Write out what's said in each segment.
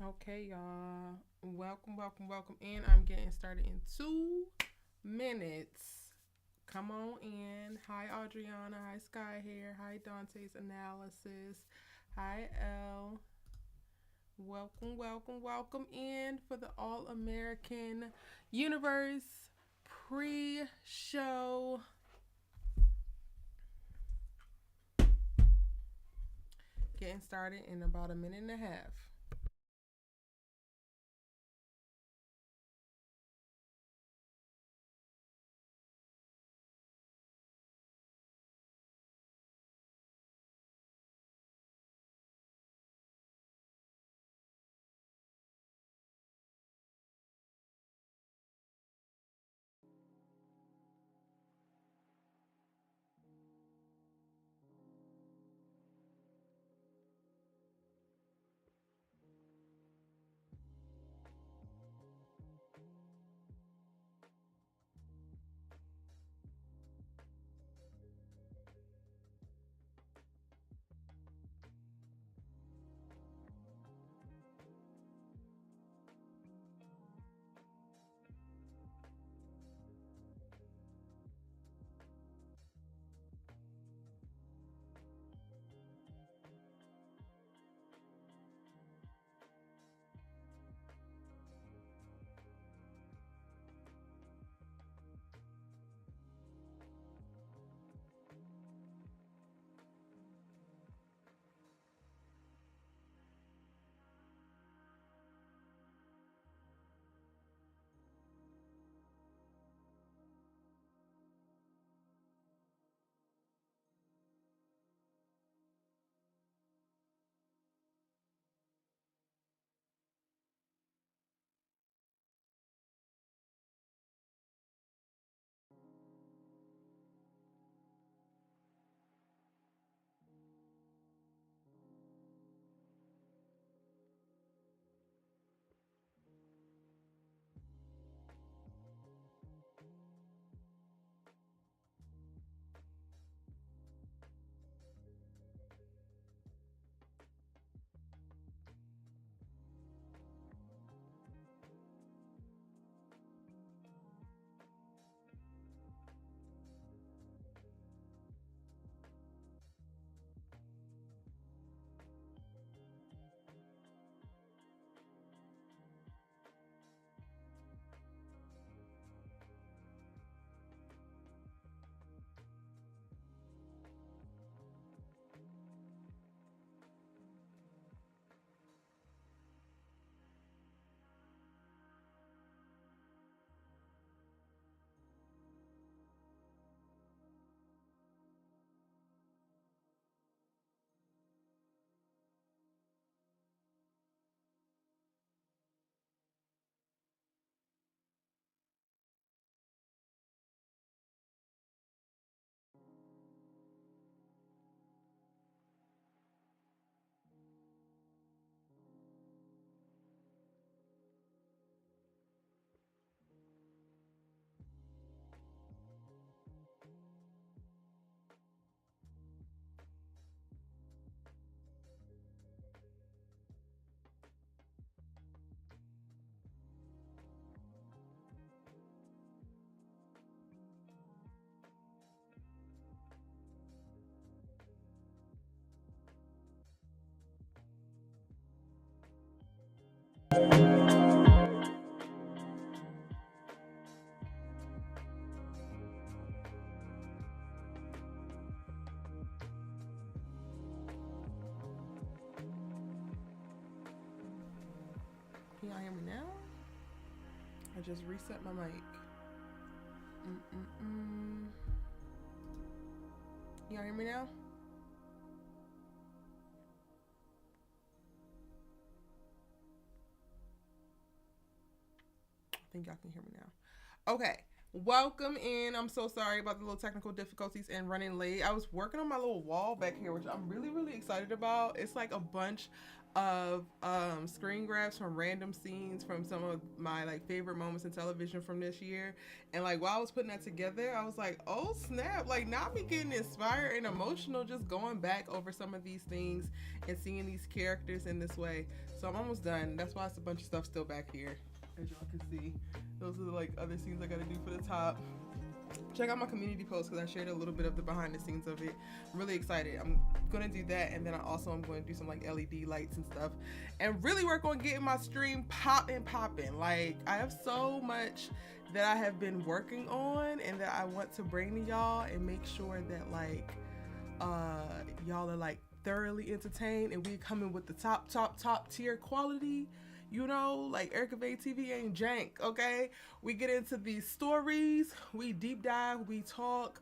Okay, y'all. Welcome in. I'm getting started in 2 minutes. Come on in. Hi, Adriana. Hi, Sky here. Hi, Dante's Analysis. Hi, L. Welcome in for the All American Universe pre show. Getting started in about a minute and a half. Can y'all hear me now? I just reset my mic. Y'all hear me now? I think y'all can hear me now. Okay. Welcome in. I'm so sorry about the little technical difficulties and running late. I was working on my little wall back here, which I'm really excited about. It's like a bunch of screen grabs from random scenes from some of my like favorite moments in television from this year. And like while I was putting that together, I was like, oh snap, like not me getting inspired and emotional just going back over some of these things and seeing these characters in this way. So I'm almost done. That's why it's a bunch of stuff still back here, as y'all can see. Those are the like other scenes I gotta do for the top. Check out my community post because I shared a little bit of the behind the scenes of it. I'm really excited. I'm gonna do that, and then I'm going to do some like LED lights and stuff, and really work on getting my stream popping. Like I have so much that I have been working on and that I want to bring to y'all and make sure that like y'all are like thoroughly entertained and we coming with the top tier quality. You know, like Erica Bay TV ain't jank, okay? We get into these stories, we deep dive, we talk,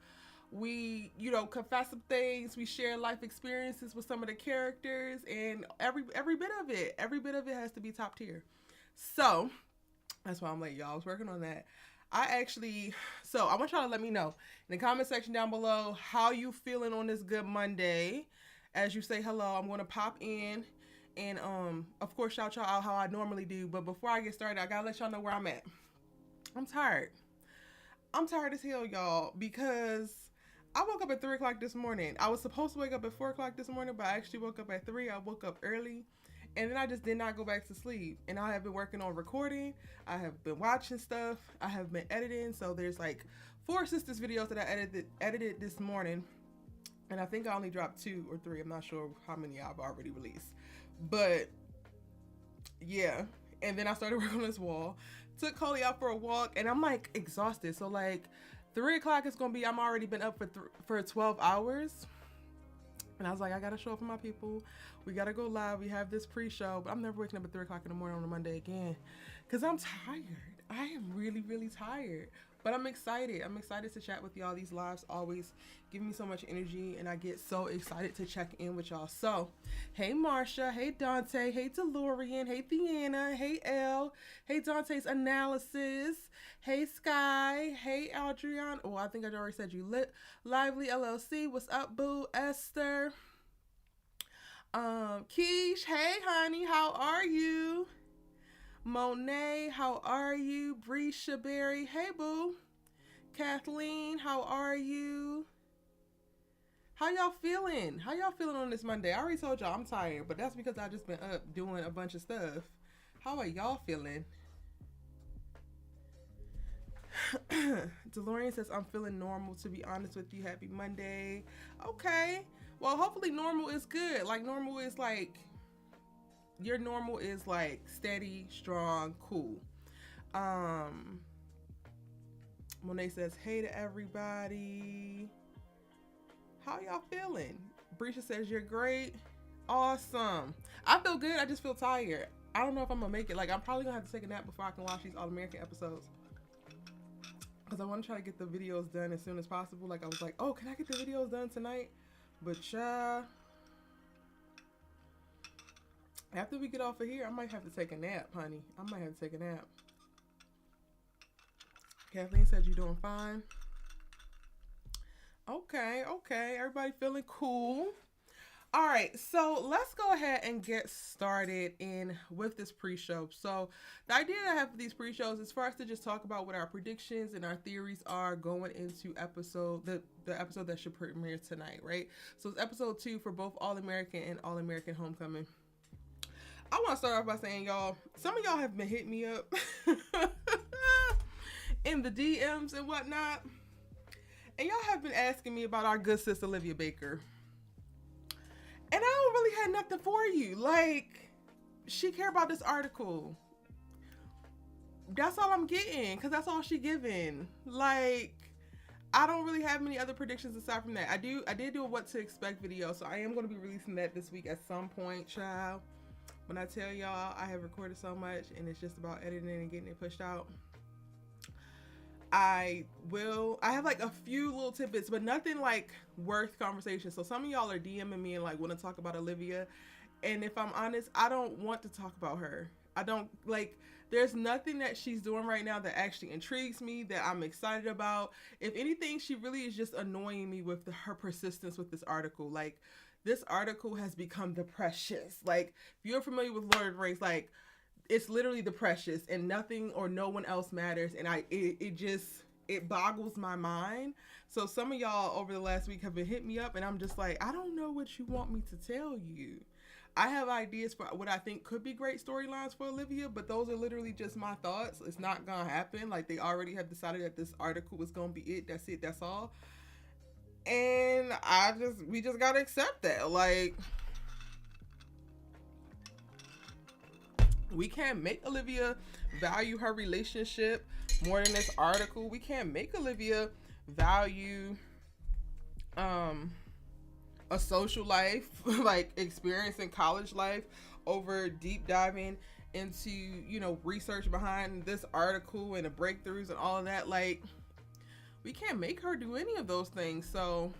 we, you know, confess some things, we share life experiences with some of the characters, and every bit of it has to be top tier. So, that's why I'm like, y'all, I was working on that. I want y'all to let me know in the comment section down below how you feeling on this good Monday. As you say hello, I'm going to pop in. And of course shout y'all out how I normally do, but before I get started I gotta let y'all know where I'm at. I'm tired as hell, y'all, because I woke up at 3 o'clock this morning. I was supposed to wake up at 4 o'clock this morning, but I actually woke up at 3. I woke up early and then I just did not go back to sleep, and I have been working on recording, I have been watching stuff, I have been editing. So there's like 4 sisters videos that I edited this morning, and I think I only dropped 2 or 3. I'm not sure how many I've already released. But yeah, and then I started working on this wall, took Cory out for a walk, and I'm like exhausted. So like 3 o'clock is gonna be, I'm already been up for 12 hours, and I was like, I gotta show up for my people, we gotta go live, we have this pre-show. But I'm never waking up at 3 o'clock in the morning on a Monday again, because I'm tired. I am really tired, but I'm excited to chat with y'all. These lives always give me so much energy, and I get so excited to check in with y'all. So hey Marsha, hey Dante, hey DeLorean, hey Theana, hey Elle, hey Dante's Analysis, hey Sky, hey Adrian, oh I think I already said you, Lit Lively LLC, what's up boo, Esther, Keish, hey honey, how are you? Monet, how are you? Brisha Berry, hey boo. Kathleen, how are you? How y'all feeling? How y'all feeling on this Monday? I already told y'all I'm tired, but that's because I just been up doing a bunch of stuff. How are y'all feeling? DeLorean says, I'm feeling normal, to be honest with you. Happy Monday. Okay. Well, hopefully normal is good. Like normal is like, your normal is like steady, strong, cool. Monet says, hey to everybody. How y'all feeling? Brisha says, you're great. Awesome. I feel good. I just feel tired. I don't know if I'm gonna make it. Like, I'm probably gonna have to take a nap before I can watch these All American episodes, because I want to try to get the videos done as soon as possible. Like, I was like, oh, can I get the videos done tonight? But after we get off of here, I might have to take a nap, honey. I might have to take a nap. Kathleen said you're doing fine. Okay. Everybody feeling cool. All right, so let's go ahead and get started with this pre-show. So the idea I have for these pre-shows is for us to just talk about what our predictions and our theories are going into the episode that should premiere tonight, right? So it's episode 2 for both All American and All American Homecoming. I want to start off by saying, y'all, some of y'all have been hitting me up in the DMs and whatnot, and y'all have been asking me about our good sis Olivia Baker, and I don't really have nothing for you. Like, she care about this article. That's all I'm getting, because that's all she giving. Like, I don't really have many other predictions aside from that. I did do a what to expect video, so I am going to be releasing that this week at some point, child. When I tell y'all I have recorded so much and it's just about editing and getting it pushed out, I have like a few little tidbits, but nothing like worth conversation. So some of y'all are DMing me and like want to talk about Olivia, and if I'm honest, I don't want to talk about her. I don't like, there's nothing that she's doing right now that actually intrigues me, that I'm excited about. If anything, she really is just annoying me with her persistence with this article. Like, this article has become the Precious. Like, if you're familiar with Lord of the Rings, like, it's literally the Precious, and nothing or no one else matters. And it boggles my mind. So some of y'all over the last week have been hitting me up, and I'm just like, I don't know what you want me to tell you. I have ideas for what I think could be great storylines for Olivia, but those are literally just my thoughts. It's not gonna happen. Like, they already have decided that this article was gonna be it. That's it. That's all. And we just gotta accept that. Like, we can't make Olivia value her relationship more than this article. We can't make Olivia value a social life, like experiencing college life, over deep diving into, you know, research behind this article and the breakthroughs and all of that. Like, we can't make her do any of those things. So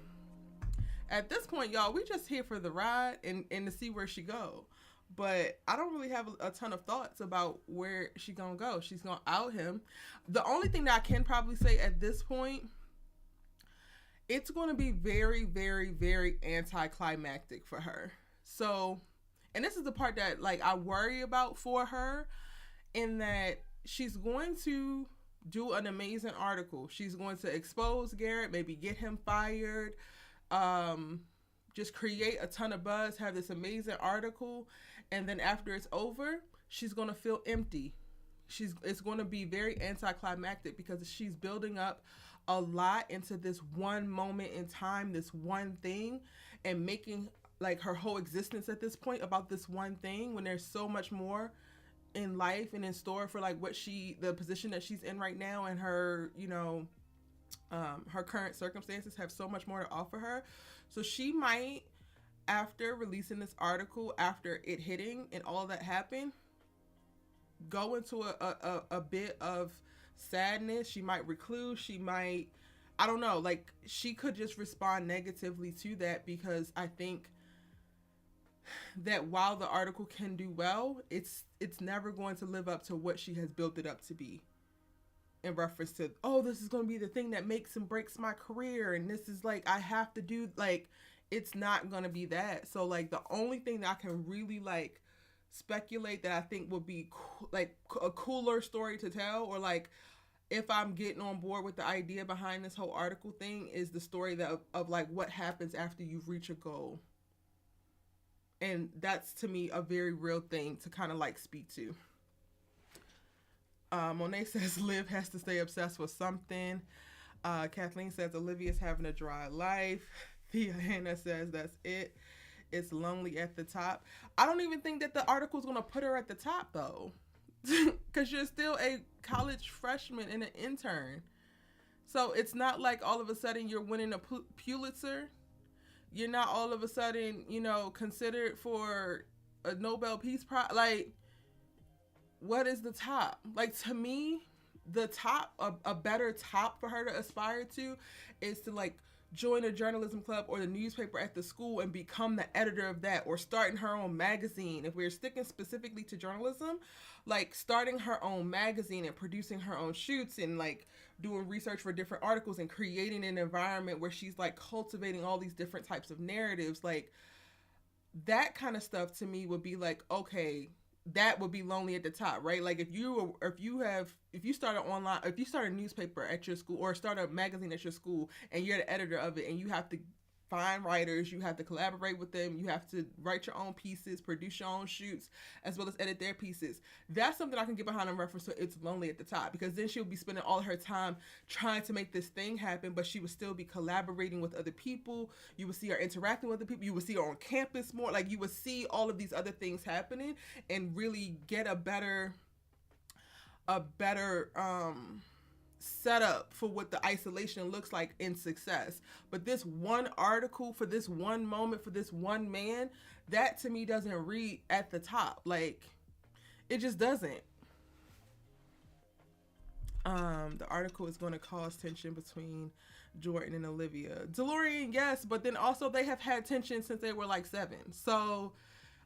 at this point, y'all, we just here for the ride and to see where she go. But I don't really have a ton of thoughts about where she gonna go. She's gonna out him. The only thing that I can probably say at this point, it's going to be very, very, very anticlimactic for her. So, and this is the part that, like, I worry about for her, in that she's going to do an amazing article. She's going to expose Garrett, maybe get him fired, just create a ton of buzz, have this amazing article, and then after it's over, she's going to feel empty. It's going to be very anticlimactic because she's building up a lot into this one moment in time, this one thing, and making like her whole existence at this point about this one thing, when there's so much more in life and in store for like the position that she's in right now, and her, you know, her current circumstances have so much more to offer her. So she might, after releasing this article, after it hitting and all that happened, go into a bit of sadness. She might recluse. She might, I don't know, like, she could just respond negatively to that, because I think that while the article can do well, it's never going to live up to what she has built it up to be, in reference to, oh, this is going to be the thing that makes and breaks my career, and this is like, I have to do, like, it's not going to be that. So like, the only thing that I can really like speculate that I think would be like a cooler story to tell, or like, if I'm getting on board with the idea behind this whole article thing, is the story of like what happens after you reach a goal. And that's, to me, a very real thing to kind of like speak to. Monet says Liv has to stay obsessed with something. Kathleen says Olivia's having a dry life. Thea Hannah says that's it. It's lonely at the top. I don't even think that the article is going to put her at the top, though. Because you're still a college freshman and an intern. So it's not like all of a sudden you're winning a Pulitzer. You're not all of a sudden, you know, considered for a Nobel Peace Prize. Like, what is the top? Like, to me, the top, a better top for her to aspire to is to, like, join a journalism club or the newspaper at the school and become the editor of that, or starting her own magazine. If we're sticking specifically to journalism, like starting her own magazine and producing her own shoots and like doing research for different articles and creating an environment where she's like cultivating all these different types of narratives, like that kind of stuff to me would be like, okay, that would be lonely at the top, right? Like if you start a newspaper at your school or start a magazine at your school and you're the editor of it, and you have to find writers, you have to collaborate with them, you have to write your own pieces, produce your own shoots, as well as edit their pieces. That's something I can get behind in reference to It's Lonely at the Top, because then she'll be spending all her time trying to make this thing happen, but she would still be collaborating with other people. You would see her interacting with other people. You would see her on campus more. Like, you would see all of these other things happening and really get a better setup for what the isolation looks like in success. But this one article, for this one moment, for this one man, that to me doesn't read at the top. Like, it just doesn't. The article is going to cause tension between Jordan and Olivia. DeLorean, yes, but then also they have had tension since they were like 7. So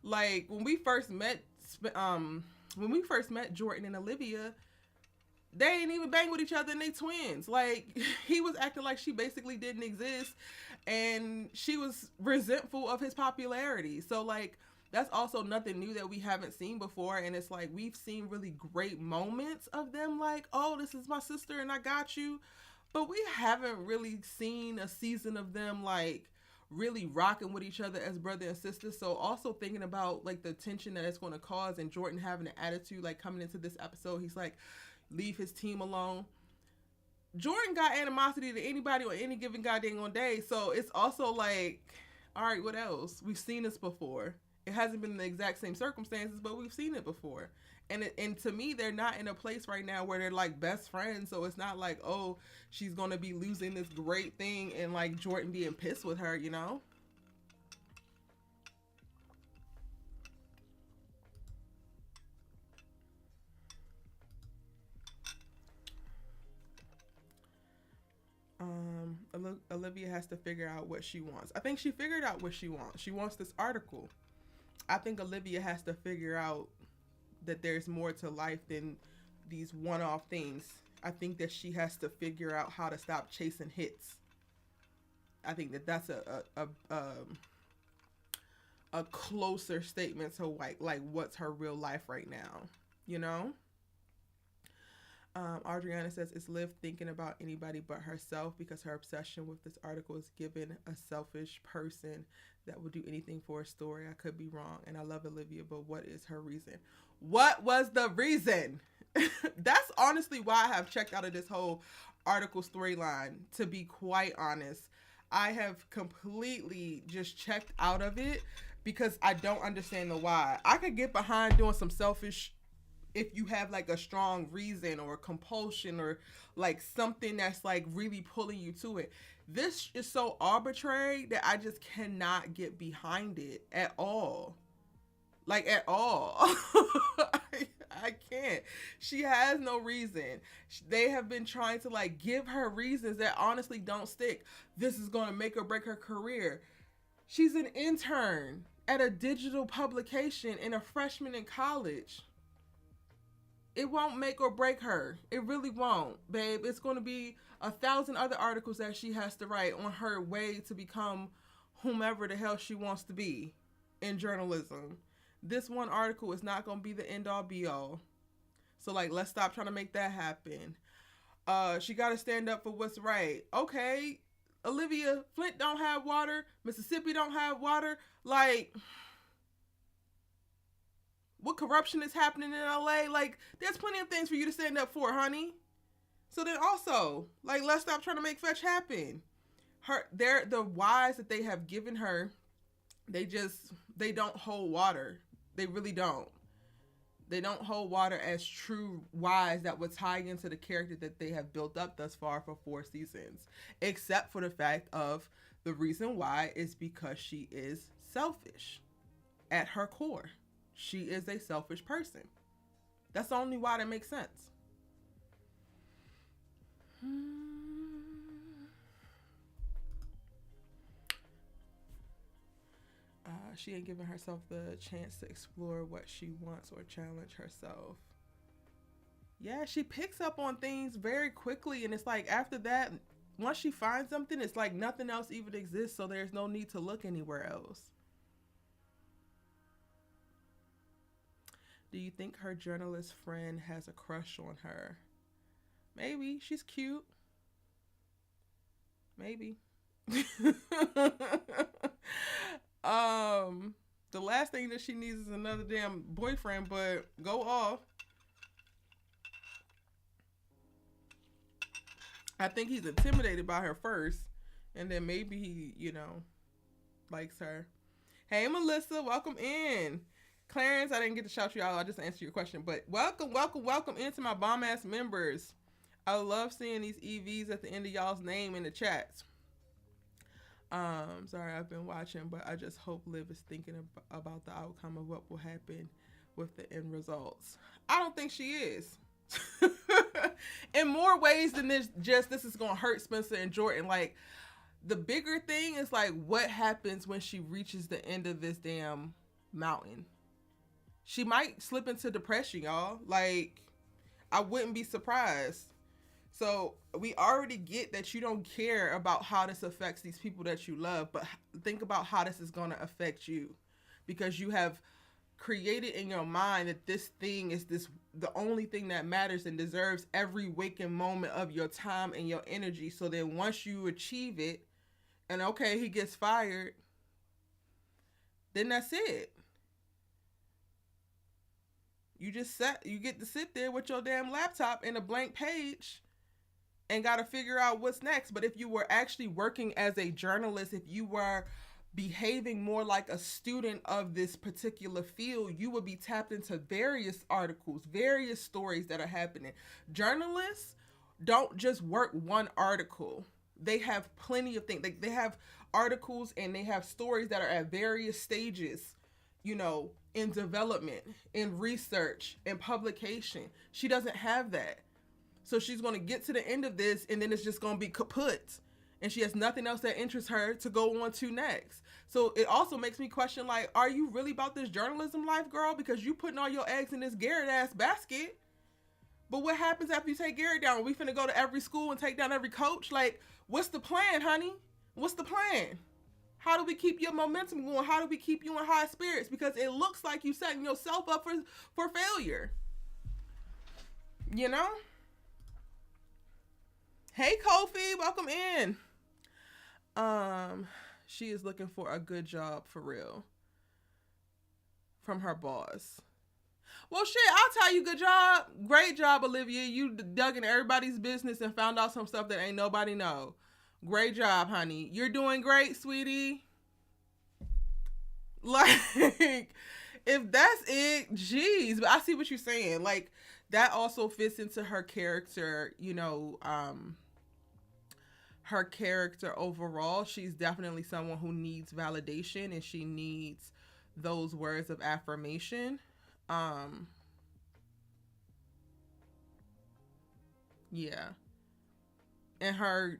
like when we first met Jordan and Olivia, they ain't even bang with each other and they twins. Like, he was acting like she basically didn't exist, and she was resentful of his popularity. So, like, that's also nothing new that we haven't seen before. And it's like, we've seen really great moments of them, like, oh, this is my sister and I got you. But we haven't really seen a season of them, like, really rocking with each other as brother and sister. So also thinking about, like, the tension that it's going to cause, and Jordan having an attitude, like, coming into this episode, he's like, leave his team alone. Jordan got animosity to anybody on any given goddamn day. So it's also like, all right, what else? We've seen this before. It hasn't been the exact same circumstances, but we've seen it before. And to me, they're not in a place right now where they're, like, best friends. So it's not like, oh, she's going to be losing this great thing and, like, Jordan being pissed with her, you know? Olivia has to figure out what she wants. I think she figured out what she wants. She wants this article. I think Olivia has to figure out that there's more to life than these one-off things. I think that she has to figure out how to stop chasing hits. I think that that's a closer statement to like what's her real life right now, you know? Adriana says, is Liv thinking about anybody but herself because her obsession with this article is given a selfish person that would do anything for a story. I could be wrong, and I love Olivia, but what is her reason? What was the reason? That's honestly why I have checked out of this whole article storyline, to be quite honest. I have completely just checked out of it because I don't understand the why. I could get behind doing some selfish if you have, like, a strong reason or compulsion or, like, something that's, like, really pulling you to it. This is so arbitrary that I just cannot get behind it at all. Like, at all. I can't. She has no reason. They have been trying to, like, give her reasons that honestly don't stick. This is going to make or break her career. She's an intern at a digital publication and a freshman in college. It won't make or break her. It really won't, babe. It's going to be 1,000 other articles that she has to write on her way to become whomever the hell she wants to be in journalism. This one article is not going to be the end all be all. So, like, let's stop trying to make that happen. She got to stand up for what's right. Okay, Olivia, Flint don't have water. Mississippi don't have water. Like, what corruption is happening in LA? Like, there's plenty of things for you to stand up for, honey. So then also, like, let's stop trying to make fetch happen. They're the whys that they have given her. They don't hold water. They really don't. They don't hold water as true whys that would tie into the character that they have built up thus far for 4 seasons. Except for the fact of the reason why is because she is selfish at her core. She is a selfish person. That's the only why that makes sense. She ain't giving herself the chance to explore what she wants or challenge herself. Yeah, she picks up on things very quickly, and it's like after that, once she finds something, it's like nothing else even exists, so there's no need to look anywhere else. Do you think her journalist friend has a crush on her? Maybe. She's cute. Maybe. The last thing that she needs is another damn boyfriend, but go off. I think he's intimidated by her first, and then maybe he, likes her. Hey, Melissa, welcome in. Clarence, I didn't get to shout you out. I just answered your question, but welcome into my bomb ass members. I love seeing these EVs at the end of y'all's name in the chats. Sorry, I've been watching, but I just hope Liv is thinking about the outcome of what will happen with the end results. I don't think she is. In more ways than this is going to hurt Spencer and Jordan. Like, the bigger thing is, like, what happens when she reaches the end of this damn mountain? She might slip into depression, y'all. Like, I wouldn't be surprised. So we already get that you don't care about how this affects these people that you love, but think about how this is going to affect you, because you have created in your mind that this thing is the only thing that matters and deserves every waking moment of your time and your energy. So then once you achieve it, and okay, he gets fired, then that's it. You get to sit there with your damn laptop and a blank page and got to figure out what's next. But if you were actually working as a journalist, if you were behaving more like a student of this particular field, you would be tapped into various articles, various stories that are happening. Journalists don't just work one article. They have plenty of things. They have articles and they have stories that are at various stages, in development, in research, in publication. She doesn't have that. So she's going to get to the end of this and then it's just going to be kaput. And she has nothing else that interests her to go on to next. So it also makes me question, like, are you really about this journalism life, girl? Because you putting all your eggs in this Garrett ass basket. But what happens after you take Garrett down? We finna go to every school and take down every coach? Like, what's the plan, honey? What's the plan? How do we keep your momentum going? How do we keep you in high spirits? Because it looks like you setting yourself up for failure. Hey, Kofi, welcome in. She is looking for a good job for real from her boss. Well, shit, I'll tell you, good job. Great job, Olivia. You dug in everybody's business and found out some stuff that ain't nobody know. Great job, honey. You're doing great, sweetie. Like, if that's it, geez. But I see what you're saying. Like, that also fits into her character, her character overall. She's definitely someone who needs validation and she needs those words of affirmation. Yeah. And her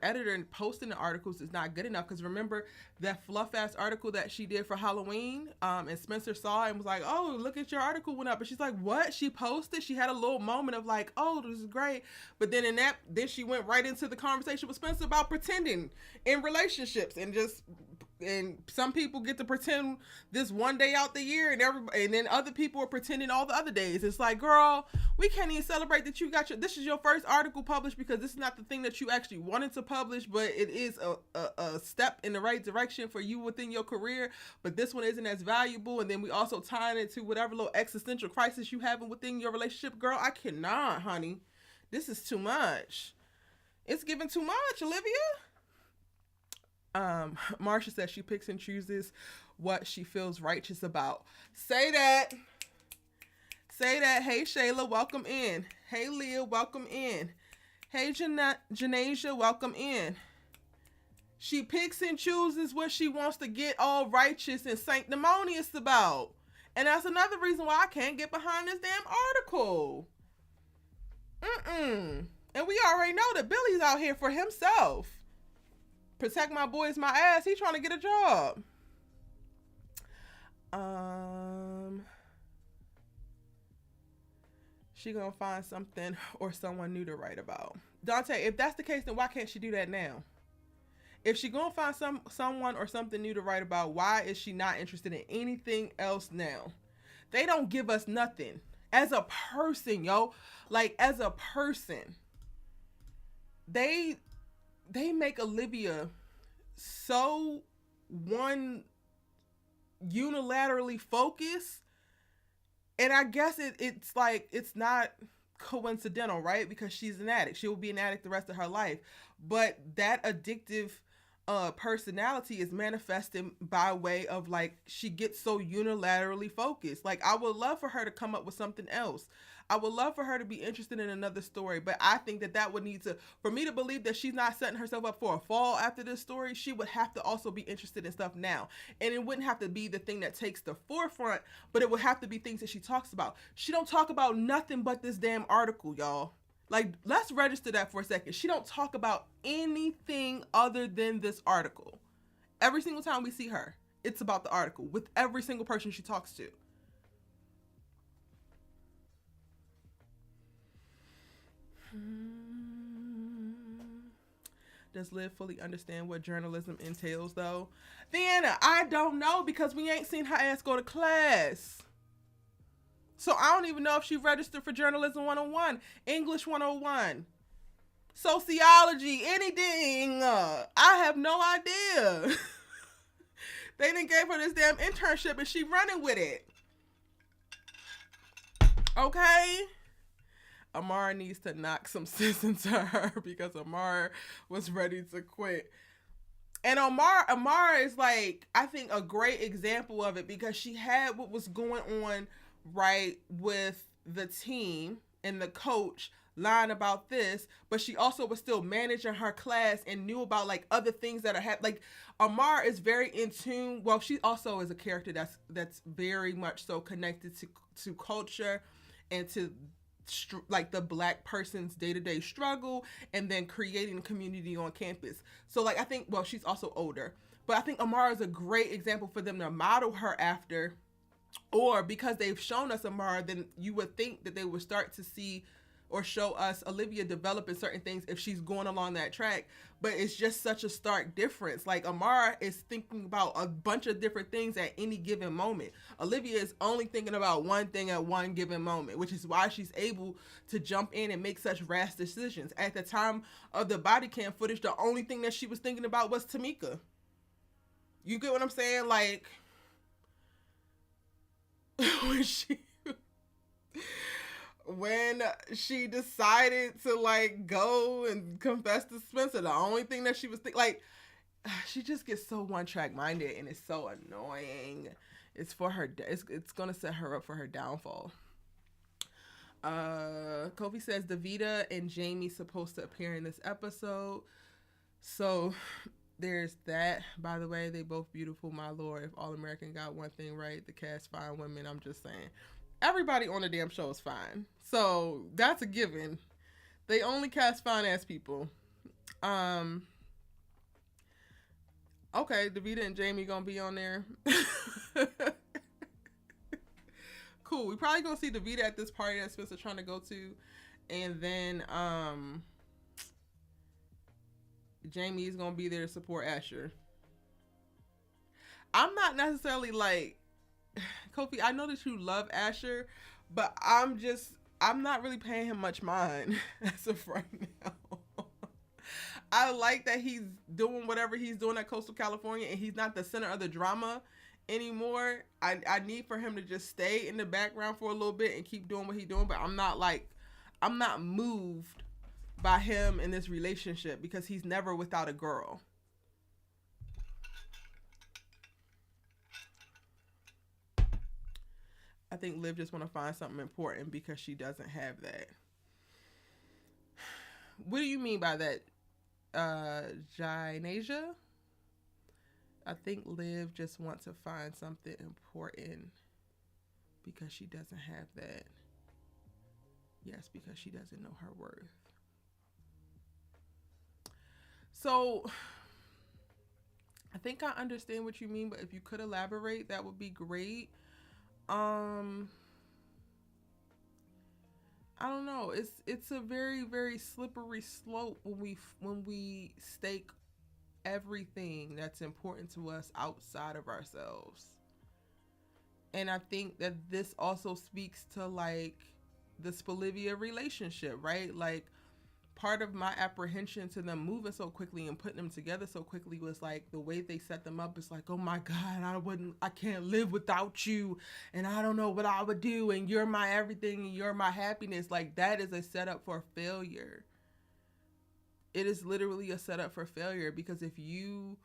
editor posting the articles is not good enough, because remember that fluff ass article that she did for Halloween, and Spencer saw it and was like, oh, look at your article went up, and she's like, what? She posted, she had a little moment of like, oh, this is great, but then then she went right into the conversation with Spencer about pretending in relationships, and some people get to pretend this one day out the year, and then other people are pretending all the other days. It's like, girl, we can't even celebrate that you got this is your first article published, because this is not the thing that you actually wanted to publish, but it is a step in the right direction for you within your career. But this one isn't as valuable, and then we also tie it to whatever little existential crisis you have within your relationship. Girl, I cannot, honey. This is too much. It's giving too much, Olivia. Marsha says she picks and chooses what she feels righteous about. Say that. Hey, Shayla, welcome in. Hey, Leah, welcome in. Hey, Janasia, welcome in. She picks and chooses what she wants to get all righteous and sanctimonious about. And that's another reason why I can't get behind this damn article. And we already know that Billy's out here for himself. Protect my boy is my ass. He trying to get a job. She gonna find something or someone new to write about. Dante, if that's the case, then why can't she do that now? If she gonna find someone or something new to write about, why is she not interested in anything else now? They don't give us nothing. As a person, yo. Like, as a person. They make Olivia so unilaterally focused, and I guess it's like, it's not coincidental, right? Because she's an addict. She will be an addict the rest of her life, but that addictive personality is manifested by way of, like, she gets so unilaterally focused. Like, I would love for her to come up with something else. I would love for her to be interested in another story, but I think that would need to, for me to believe that she's not setting herself up for a fall after this story, she would have to also be interested in stuff now. And it wouldn't have to be the thing that takes the forefront, but it would have to be things that she talks about. She don't talk about nothing but this damn article, y'all. Like, let's register that for a second. She don't talk about anything other than this article. Every single time we see her, it's about the article with every single person she talks to. Does Liv fully understand what journalism entails, though? Theanna, I don't know because we ain't seen her ass go to class. So I don't even know if she registered for Journalism 101, English 101, sociology, anything. I have no idea. They didn't give her this damn internship and she running with it. Okay? Amara needs to knock some sense into her because Amara was ready to quit. And Amara is like, I think, a great example of it because she had what was going on right with the team and the coach lying about this, but she also was still managing her class and knew about like other things that are happening. Like Amara is very in tune. Well, she also is a character that's very much so connected to culture and to like the Black person's day-to-day struggle and then creating a community on campus. So like I think, well, she's also older, but I think Amara is a great example for them to model her after, or because they've shown us Amara, then you would think that they would start to see or show us Olivia developing certain things if she's going along that track. But it's just such a stark difference. Like Amara is thinking about a bunch of different things at any given moment. Olivia is only thinking about one thing at one given moment, which is why she's able to jump in and make such rash decisions. At the time of the body cam footage, the only thing that she was thinking about was Tamika. You get what I'm saying? Like, when she decided to like go and confess to Spencer, the only thing that she was like, she just gets so one track minded and it's so annoying. It's for her. It's gonna set her up for her downfall. Kofi says Davida and Jamie supposed to appear in this episode, so there's that. By the way, they both beautiful, my lord. If All American got one thing right, the cast fine women. I'm just saying. Everybody on the damn show is fine. So that's a given. They only cast fine ass people. Okay, Davida and Jamie gonna be on there. Cool. We probably gonna see Davida at this party that Spencer trying to go to. And then Jamie's gonna be there to support Asher. I'm not necessarily like, Kofi, I know that you love Asher, but I'm not really paying him much mind as of right now. I like that he's doing whatever he's doing at Coastal California and he's not the center of the drama anymore. I need for him to just stay in the background for a little bit and keep doing what he's doing, but I'm not moved by him in this relationship because he's never without a girl. I think Liv just want to find something important because she doesn't have that. What do you mean by that, Gynasia? I think Liv just wants to find something important because she doesn't have that. Yes, because she doesn't know her worth. So, I think I understand what you mean, but if you could elaborate, that would be great. I don't know. It's a very, very slippery slope when we stake everything that's important to us outside of ourselves. And I think that this also speaks to like the Olivia relationship, right? Like part of my apprehension to them moving so quickly and putting them together so quickly was like the way they set them up. It's like, oh my God, I can't live without you. And I don't know what I would do. And you're my everything and you're my happiness. Like that is a setup for failure. It is literally a setup for failure because if you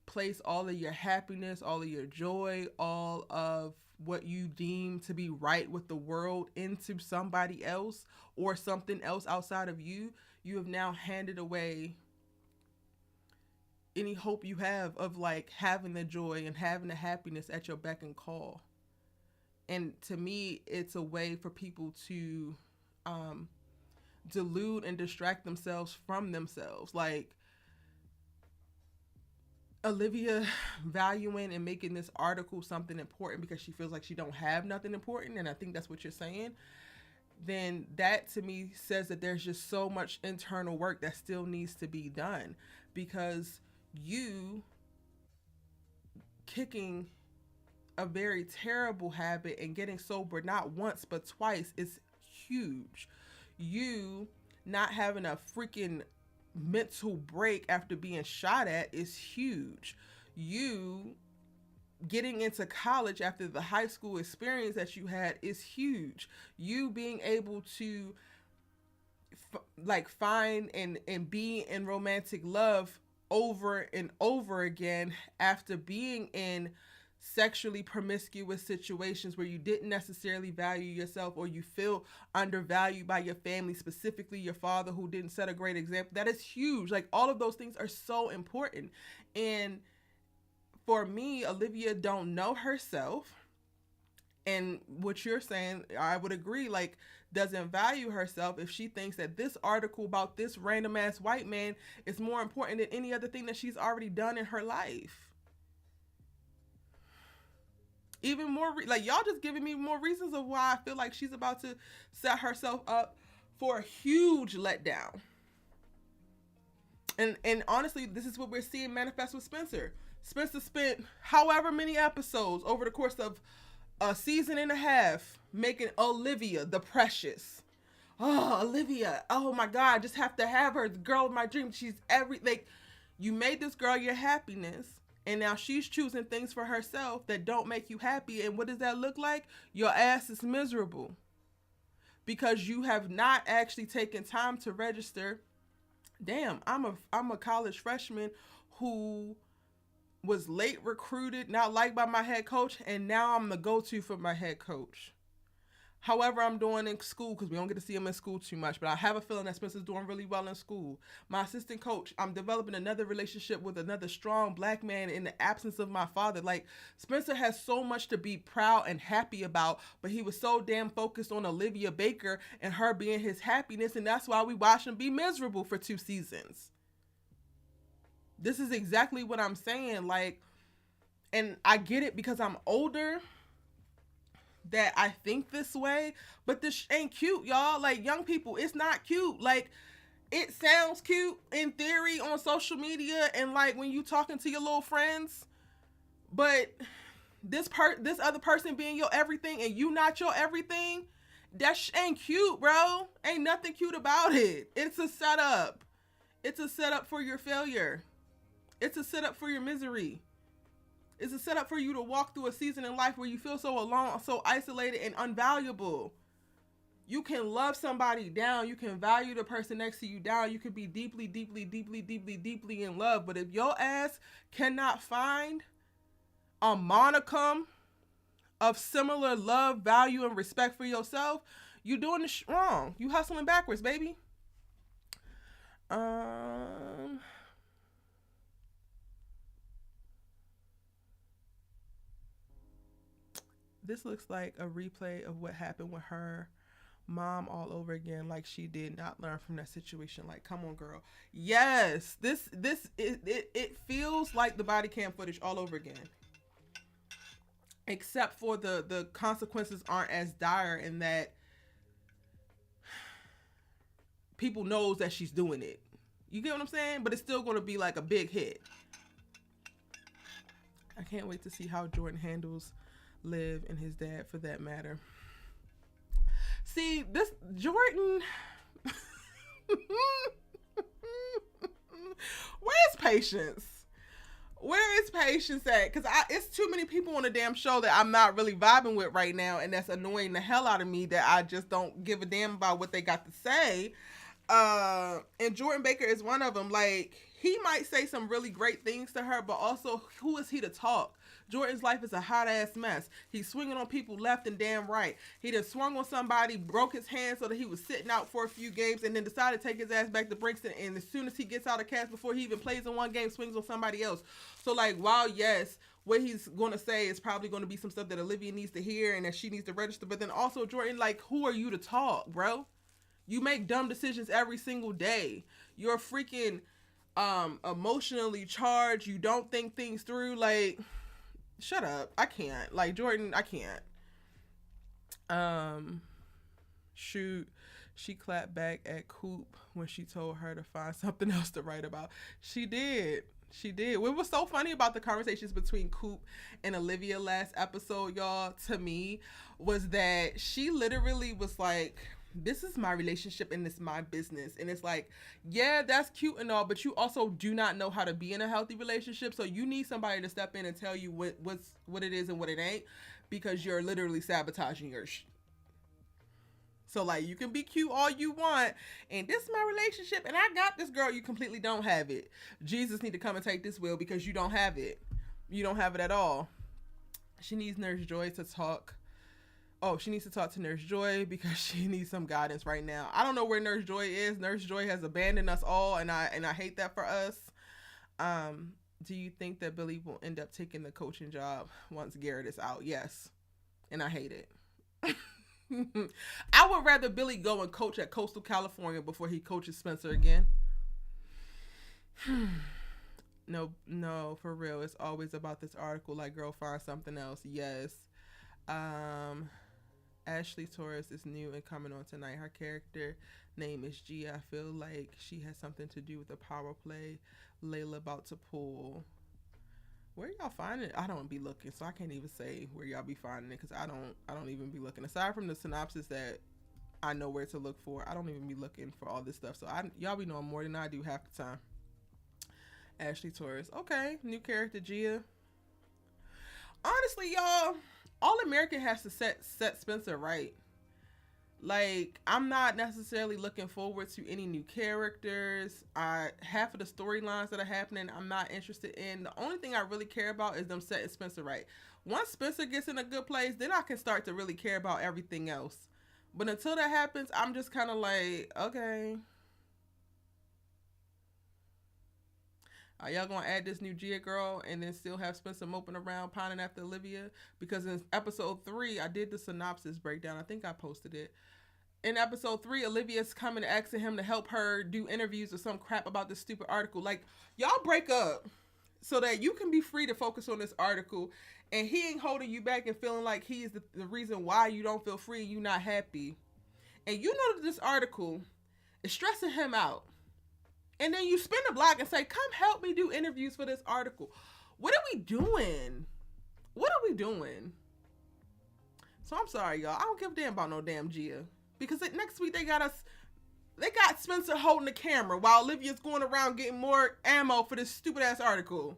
place all of your happiness, all of your joy, all of what you deem to be right with the world into somebody else or something else outside of you, you have now handed away any hope you have of like having the joy and having the happiness at your beck and call. And to me, it's a way for people to delude and distract themselves from themselves. Like Olivia valuing and making this article something important because she feels like she don't have nothing important, and I think that's what you're saying, then that to me says that there's just so much internal work that still needs to be done. because you kicking a very terrible habit and getting sober not once but twice is huge. You not having a freaking mental break after being shot at is huge. You getting into college after the high school experience that you had is huge. You being able to find and be in romantic love over and over again after being in sexually promiscuous situations where you didn't necessarily value yourself, or you feel undervalued by your family, specifically your father who didn't set a great example. That is huge. Like, all of those things are so important. And for me, Olivia don't know herself. And what you're saying, I would agree, like, doesn't value herself if she thinks that this article about this random ass white man is more important than any other thing that she's already done in her life. Even more, like, y'all just giving me more reasons of why I feel like she's about to set herself up for a huge letdown. And honestly, this is what we're seeing manifest with Spencer. Spencer spent however many episodes over the course of a season and a half making Olivia the precious. Oh, Olivia. Oh my God. I just have to have her. The girl of my dreams. She's like, you made this girl your happiness. And now she's choosing things for herself that don't make you happy. And what does that look like? Your ass is miserable. Because you have not actually taken time to register. Damn, I'm a college freshman who was late recruited, not liked by my head coach, and now I'm the go-to for my head coach. However, I'm doing in school, because we don't get to see him in school too much, but I have a feeling that Spencer's doing really well in school. My assistant coach, I'm developing another relationship with another strong black man in the absence of my father. Like, Spencer has so much to be proud and happy about, but he was so damn focused on Olivia Baker and her being his happiness, and that's why we watched him be miserable for 2 seasons. This is exactly what I'm saying. Like, and I get it because I'm older that I think this way, but this ain't cute, y'all. Like, young people, it's not cute. Like, it sounds cute in theory on social media and like when you talking to your little friends, but this other person being your everything and you not your everything, that ain't cute, bro. Ain't nothing cute about it. It's a setup. It's a setup for your failure. It's a setup for your misery. It's a setup for you to walk through a season in life where you feel so alone, so isolated and unvaluable. You can love somebody down. You can value the person next to you down. You can be deeply, deeply, deeply, deeply, deeply in love. But if your ass cannot find a monicum of similar love, value, and respect for yourself, you're doing it wrong. You hustling backwards, baby. This looks like a replay of what happened with her mom all over again, like she did not learn from that situation. Like, come on, girl. Yes, it feels like the body cam footage all over again, except for the consequences aren't as dire in that people knows that she's doing it. You get what I'm saying? But it's still going to be like a big hit. I can't wait to see how Jordan handles Liv and his dad, for that matter. See, this Jordan, where's patience? Where is patience at? Because it's too many people on the damn show that I'm not really vibing with right now, and that's annoying the hell out of me, that I just don't give a damn about what they got to say. And Jordan Baker is one of them. Like, he might say some really great things to her, but also, who is he to talk? Jordan's life is a hot ass mess. He's swinging on people left and damn right. He just swung on somebody, broke his hand so that he was sitting out for a few games, and then decided to take his ass back to Brixton. And as soon as he gets out of cast, before he even plays in one game, swings on somebody else. So, like, while yes, what he's going to say is probably going to be some stuff that Olivia needs to hear and that she needs to register, but then also, Jordan, like, who are you to talk, bro? You make dumb decisions every single day. You're freaking emotionally charged. You don't think things through. Like, shut up. I can't. Like, Jordan, I can't. Shoot, she clapped back at Coop when she told her to find something else to write about. She did. She did. What was so funny about the conversations between Coop and Olivia last episode, y'all, to me, was that she literally was like, this is my relationship and it's my business. And it's like, yeah, that's cute and all, but you also do not know how to be in a healthy relationship. So you need somebody to step in and tell you what it is and what it ain't, because you're literally sabotaging your So, like, you can be cute all you want, and this is my relationship, and I got this, girl. You completely don't have it. Jesus need to come and take this wheel because you don't have it. You don't have it at all. She needs Nurse Joy to talk. Oh, she needs to talk to Nurse Joy because she needs some guidance right now. I don't know where Nurse Joy is. Nurse Joy has abandoned us all, and I hate that for us. Do you think that Billy will end up taking the coaching job once Garrett is out? Yes, and I hate it. I would rather Billy go and coach at Coastal California before he coaches Spencer again. No, for real. It's always about this article. Like, girl, find something else. Yes. Ashley Torres is new and coming on tonight. Her character name is G. I feel like she has something to do with the power play Layla about to pull. Where y'all finding it? I don't be looking, so I can't even say where y'all be finding it, because I don't even be looking. Aside from the synopsis that I know where to look for, I don't even be looking for all this stuff. So y'all be knowing more than I do half the time. Ashley Torres. Okay, new character Gia. Honestly, y'all, All American has to set Spencer right. Like, I'm not necessarily looking forward to any new characters. Half of the storylines that are happening, I'm not interested in. The only thing I really care about is them setting Spencer right. Once Spencer gets in a good place, then I can start to really care about everything else. But until that happens, I'm just kind of like, okay. Are y'all gonna add this new Gia girl and then still have Spencer moping around pining after Olivia? Because in episode 3, I did the synopsis breakdown. I think I posted it. In episode 3, Olivia's coming asking him to help her do interviews or some crap about this stupid article. Like, y'all break up so that you can be free to focus on this article, and he ain't holding you back and feeling like he is the reason why you don't feel free and you not happy. And you know that this article is stressing him out. And then you spin the block and say, come help me do interviews for this article. What are we doing? What are we doing? So I'm sorry, y'all. I don't give a damn about no damn Gia. Because next week they got Spencer holding the camera while Olivia's going around getting more ammo for this stupid ass article.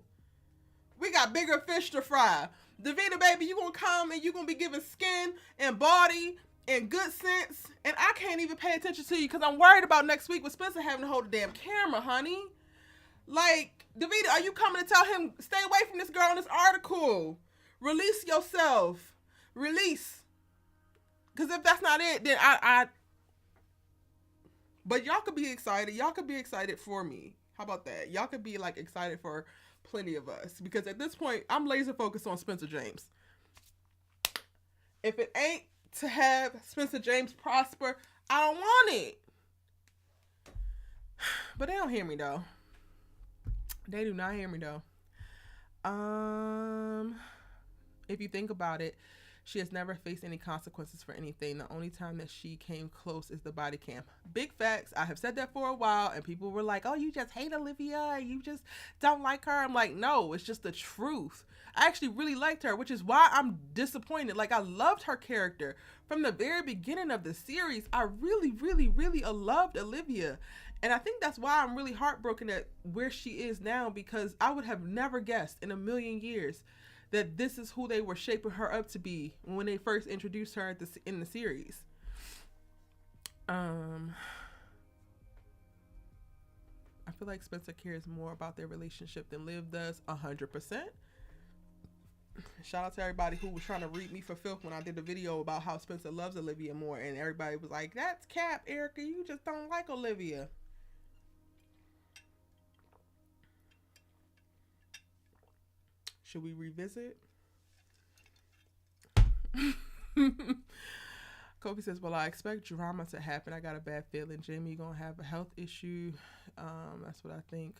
We got bigger fish to fry. Davina, baby, you gonna come and you gonna be giving skin and body and good sense, and I can't even pay attention to you because I'm worried about next week with Spencer having to hold the damn camera, honey. Like, Davina, are you coming to tell him, stay away from this girl in this article? Release yourself. Release. Because if that's not it, then but y'all could be excited. Y'all could be excited for me. How about that? Y'all could be, like, excited for plenty of us. Because at this point, I'm laser focused on Spencer James. If it ain't to have Spencer James prosper, I don't want it. But they don't hear me, though. They do not hear me, though. If you think about it, she has never faced any consequences for anything. The only time that she came close is the body cam. Big facts. I have said that for a while, and people were like, oh, you just hate Olivia. You just don't like her. I'm like, no, it's just the truth. I actually really liked her, which is why I'm disappointed. Like, I loved her character. From the very beginning of the series, I really, really, really loved Olivia. And I think that's why I'm really heartbroken at where she is now, because I would have never guessed in a million years that this is who they were shaping her up to be when they first introduced her in the series. I feel like Spencer cares more about their relationship than Liv does, 100%. Shout out to everybody who was trying to read me for filth when I did the video about how Spencer loves Olivia more, and everybody was like, that's cap, Erica, you just don't like Olivia. Should we revisit? Kobe says, well, I expect drama to happen. I got a bad feeling Jamie gonna have a health issue. That's what I think.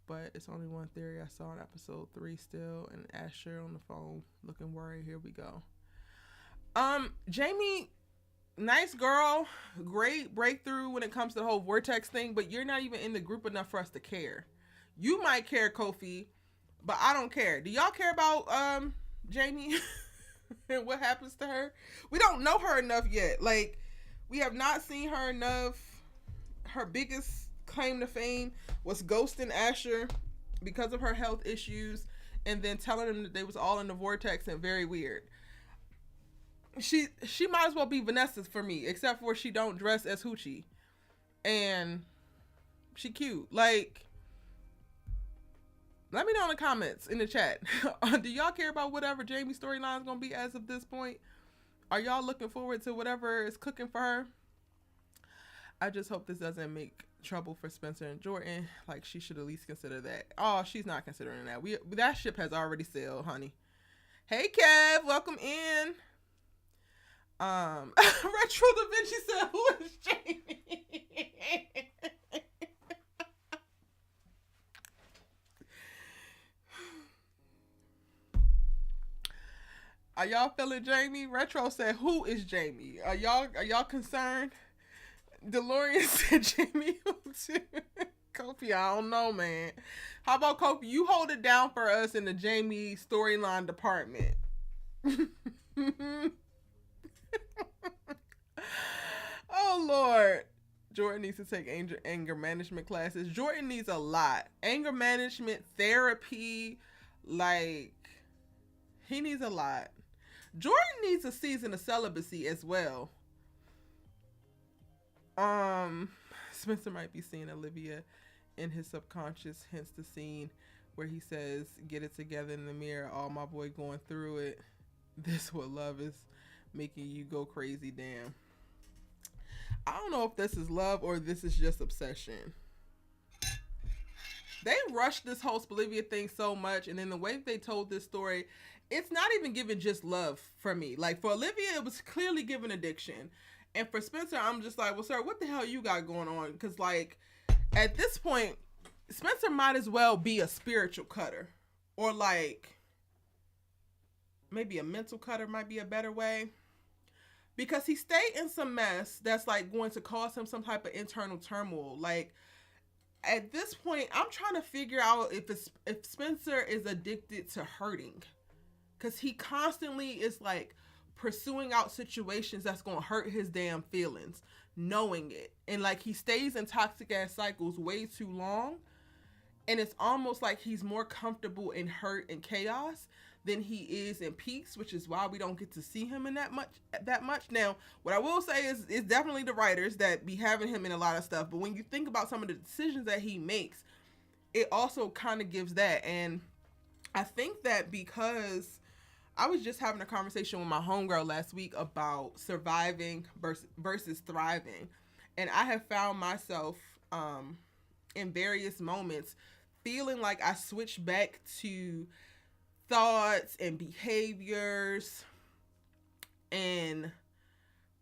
But it's only one theory I saw in episode 3 still. And Asher on the phone looking worried. Here we go. Jamie nice girl, great breakthrough when it comes to the whole vortex thing, but you're not even in the group enough for us to care. You might care, Kofi, but I don't care. Do y'all care about Jamie and what happens to her? We don't know her enough yet. Like, we have not seen her enough. Her biggest claim to fame was ghosting Asher because of her health issues, and then telling them that they was all in the vortex and very weird. She might as well be Vanessa for me, except for she don't dress as Hoochie, and she cute. Like, let me know in the comments in the chat. Do y'all care about whatever Jamie's storyline is gonna be as of this point? Are y'all looking forward to whatever is cooking for her? I just hope this doesn't make trouble for Spencer and Jordan. Like, she should at least consider that. Oh, she's not considering that. That ship has already sailed, honey. Hey, Kev, welcome in. Retro Da Vinci said, "Who is Jamie?" Are y'all feeling Jamie? Retro said, "Who is Jamie?" Are y'all concerned? DeLorean said Jamie too. Kofi, I don't know, man. How about Kofi? You hold it down for us in the Jamie storyline department. Oh, Lord. Jordan needs to take anger management classes. Jordan needs a lot. Anger management, therapy, like, he needs a lot. Jordan needs a season of celibacy as well. Spencer might be seeing Olivia in his subconscious, hence the scene where he says, "Get it together in the mirror, all my boy going through it. This what love is, making you go crazy, damn." I don't know if this is love or this is just obsession. They rushed this whole Olivia thing so much, and then the way they told this story, it's not even giving just love for me. Like, for Olivia, it was clearly giving addiction. And for Spencer, I'm just like, well, sir, what the hell you got going on? Because, like, at this point, Spencer might as well be a spiritual cutter. Or, like, maybe a mental cutter might be a better way. Because he stayed in some mess that's, like, going to cause him some type of internal turmoil. Like, at this point, I'm trying to figure out if Spencer is addicted to hurting. Because he constantly is, like, pursuing out situations that's going to hurt his damn feelings, knowing it. And, like, he stays in toxic ass cycles way too long. And it's almost like he's more comfortable in hurt and chaos than he is in peace, which is why we don't get to see him in that much. Now, what I will say is it's definitely the writers that be having him in a lot of stuff. But when you think about some of the decisions that he makes, it also kind of gives that. And I think that because I was just having a conversation with my homegirl last week about surviving versus thriving. And I have found myself in various moments feeling like I switched back to thoughts and behaviors and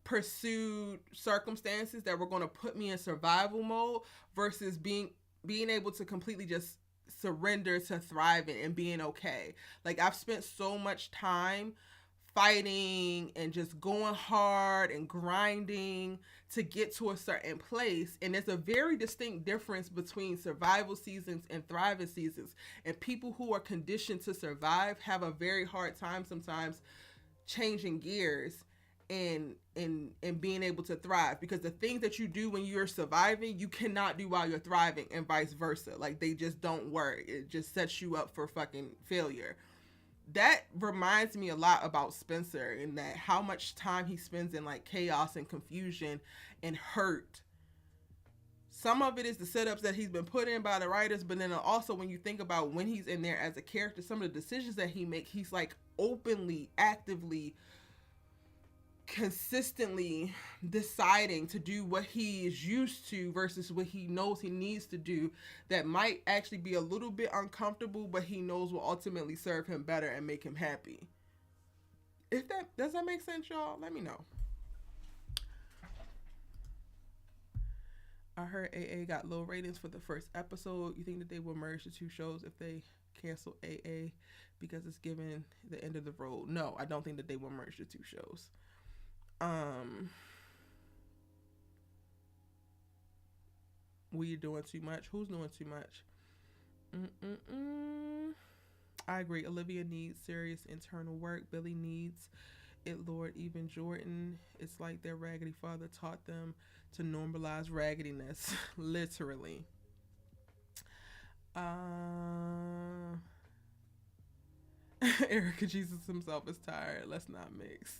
pursued circumstances that were going to put me in survival mode versus being able to completely just surrender to thriving and being okay. Like, I've spent so much time fighting and just going hard and grinding to get to a certain place, and there's a very distinct difference between survival seasons and thriving seasons. And people who are conditioned to survive have a very hard time sometimes changing gears and being able to thrive, because the things that you do when you're surviving, you cannot do while you're thriving, and vice versa. Like, they just don't work. It just sets you up for fucking failure. That reminds me a lot about Spencer, in that how much time he spends in, like, chaos and confusion and hurt. Some of it is the setups that he's been put in by the writers, but then also when you think about when he's in there as a character, some of the decisions that he makes, he's, like, openly, actively, consistently deciding to do what he is used to versus what he knows he needs to do, that might actually be a little bit uncomfortable, but he knows will ultimately serve him better and make him happy. Does that make sense, y'all? Let me know. I heard AA got low ratings for the first episode. You think that they will merge the two shows if they cancel AA because it's given the end of the road? No, I don't think that they will merge the two shows. We doing too much. Who's doing too much? I agree. Olivia needs serious internal work. Billy needs it, Lord. Even Jordan, it's like their raggedy father taught them to normalize raggediness. Literally. Erica Jesus himself is tired. Let's not mix.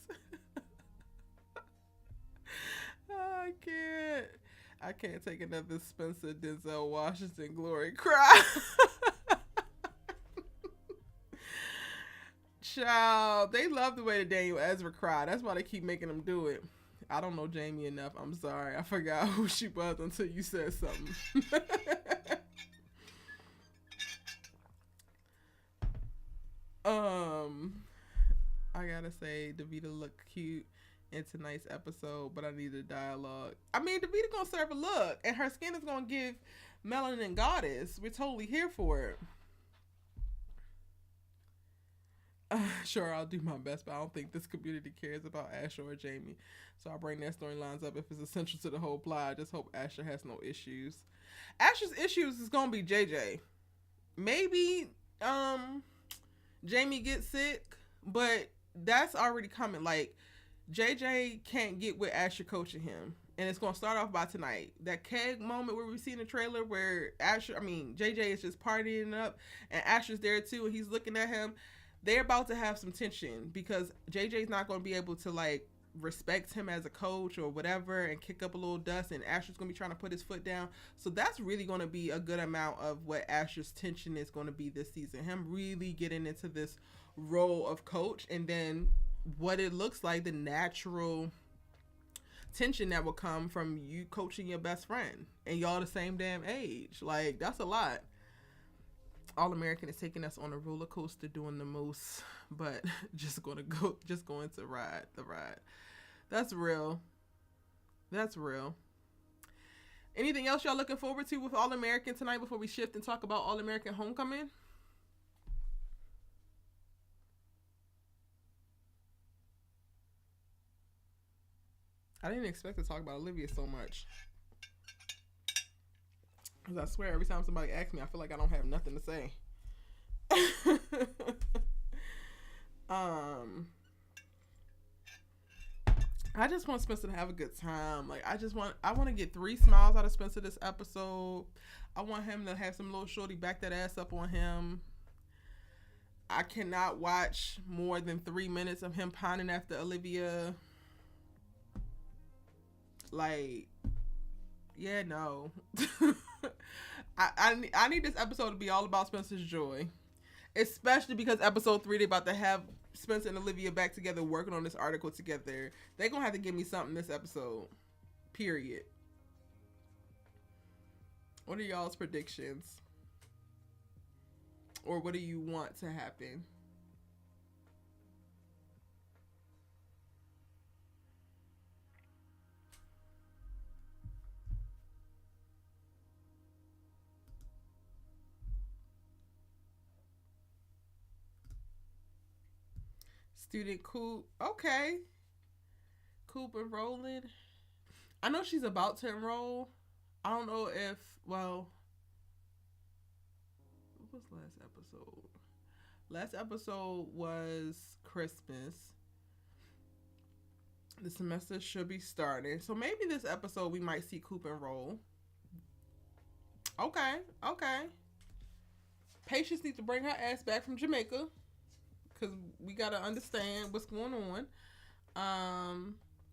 I can't take another Spencer Denzel Washington glory cry. Child, they love the way that Daniel Ezra cried. That's why they keep making him do it. I don't know Jamie enough. I'm sorry. I forgot who she was until you said something. I gotta say, Davita looked cute in tonight's episode, but I need a dialogue. I mean, Davita gonna serve a look, and her skin is gonna give melanin goddess. We're totally here for it. Sure, I'll do my best, but I don't think this community cares about Asher or Jamie. So I'll bring their storylines up if it's essential to the whole plot. I just hope Asher has no issues. Asher's issues is gonna be JJ. Maybe Jamie gets sick, but that's already coming. Like, JJ can't get with Asher coaching him. And it's gonna start off by tonight. That keg moment where we see in the trailer where JJ is just partying up and Asher's there too, and he's looking at him. They're about to have some tension because JJ's not going to be able to like respect him as a coach or whatever and kick up a little dust, and Asher's going to be trying to put his foot down. So that's really going to be a good amount of what Asher's tension is going to be this season. Him really getting into this role of coach, and then what it looks like, the natural tension that will come from you coaching your best friend and y'all the same damn age. Like, that's a lot. All American is taking us on a roller coaster, doing the most, but just going to ride the ride. That's real. Anything else y'all looking forward to with All American tonight before we shift and talk about All American Homecoming? I didn't expect to talk about Olivia so much. Because I swear every time somebody asks me, I feel like I don't have nothing to say. I just want Spencer to have a good time. Like, I want to get 3 smiles out of Spencer this episode. I want him to have some little shorty back that ass up on him. I cannot watch more than 3 minutes of him pining after Olivia. Like, yeah, no. I need this episode to be all about Spencer's joy. Especially because episode 3, they about to have Spencer and Olivia back together working on this article together. They're going to have to give me something this episode. Period. What are y'all's predictions? Or what do you want to happen? Student Coop. Okay. Coop enrolling. I know she's about to enroll. I don't know if, well, what was last episode? Last episode was Christmas. The semester should be starting. So maybe this episode we might see Coop enroll. Okay. Patience needs to bring her ass back from Jamaica. Because we got to understand what's going on.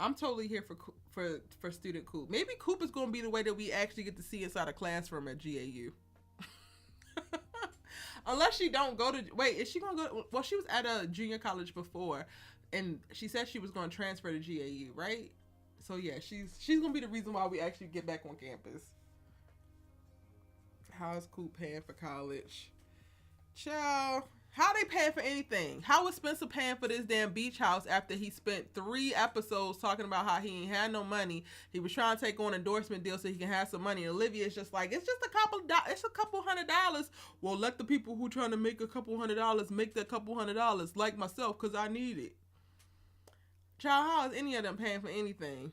I'm totally here for Student Coop. Maybe Coop is going to be the way that we actually get to see inside a classroom at GAU. Unless she don't go to... Wait, is she going to go... Well, she was at a junior college before. And she said she was going to transfer to GAU, right? So, yeah, she's going to be the reason why we actually get back on campus. How's Coop paying for college? Child... How they paying for anything? How was Spencer paying for this damn beach house after he spent 3 episodes talking about how he ain't had no money? He was trying to take on an endorsement deal so he can have some money. And Olivia is just like, it's just a couple $100. Well, let the people who trying to make a couple $100 make that couple $100, like myself, because I need it. Child, how is any of them paying for anything?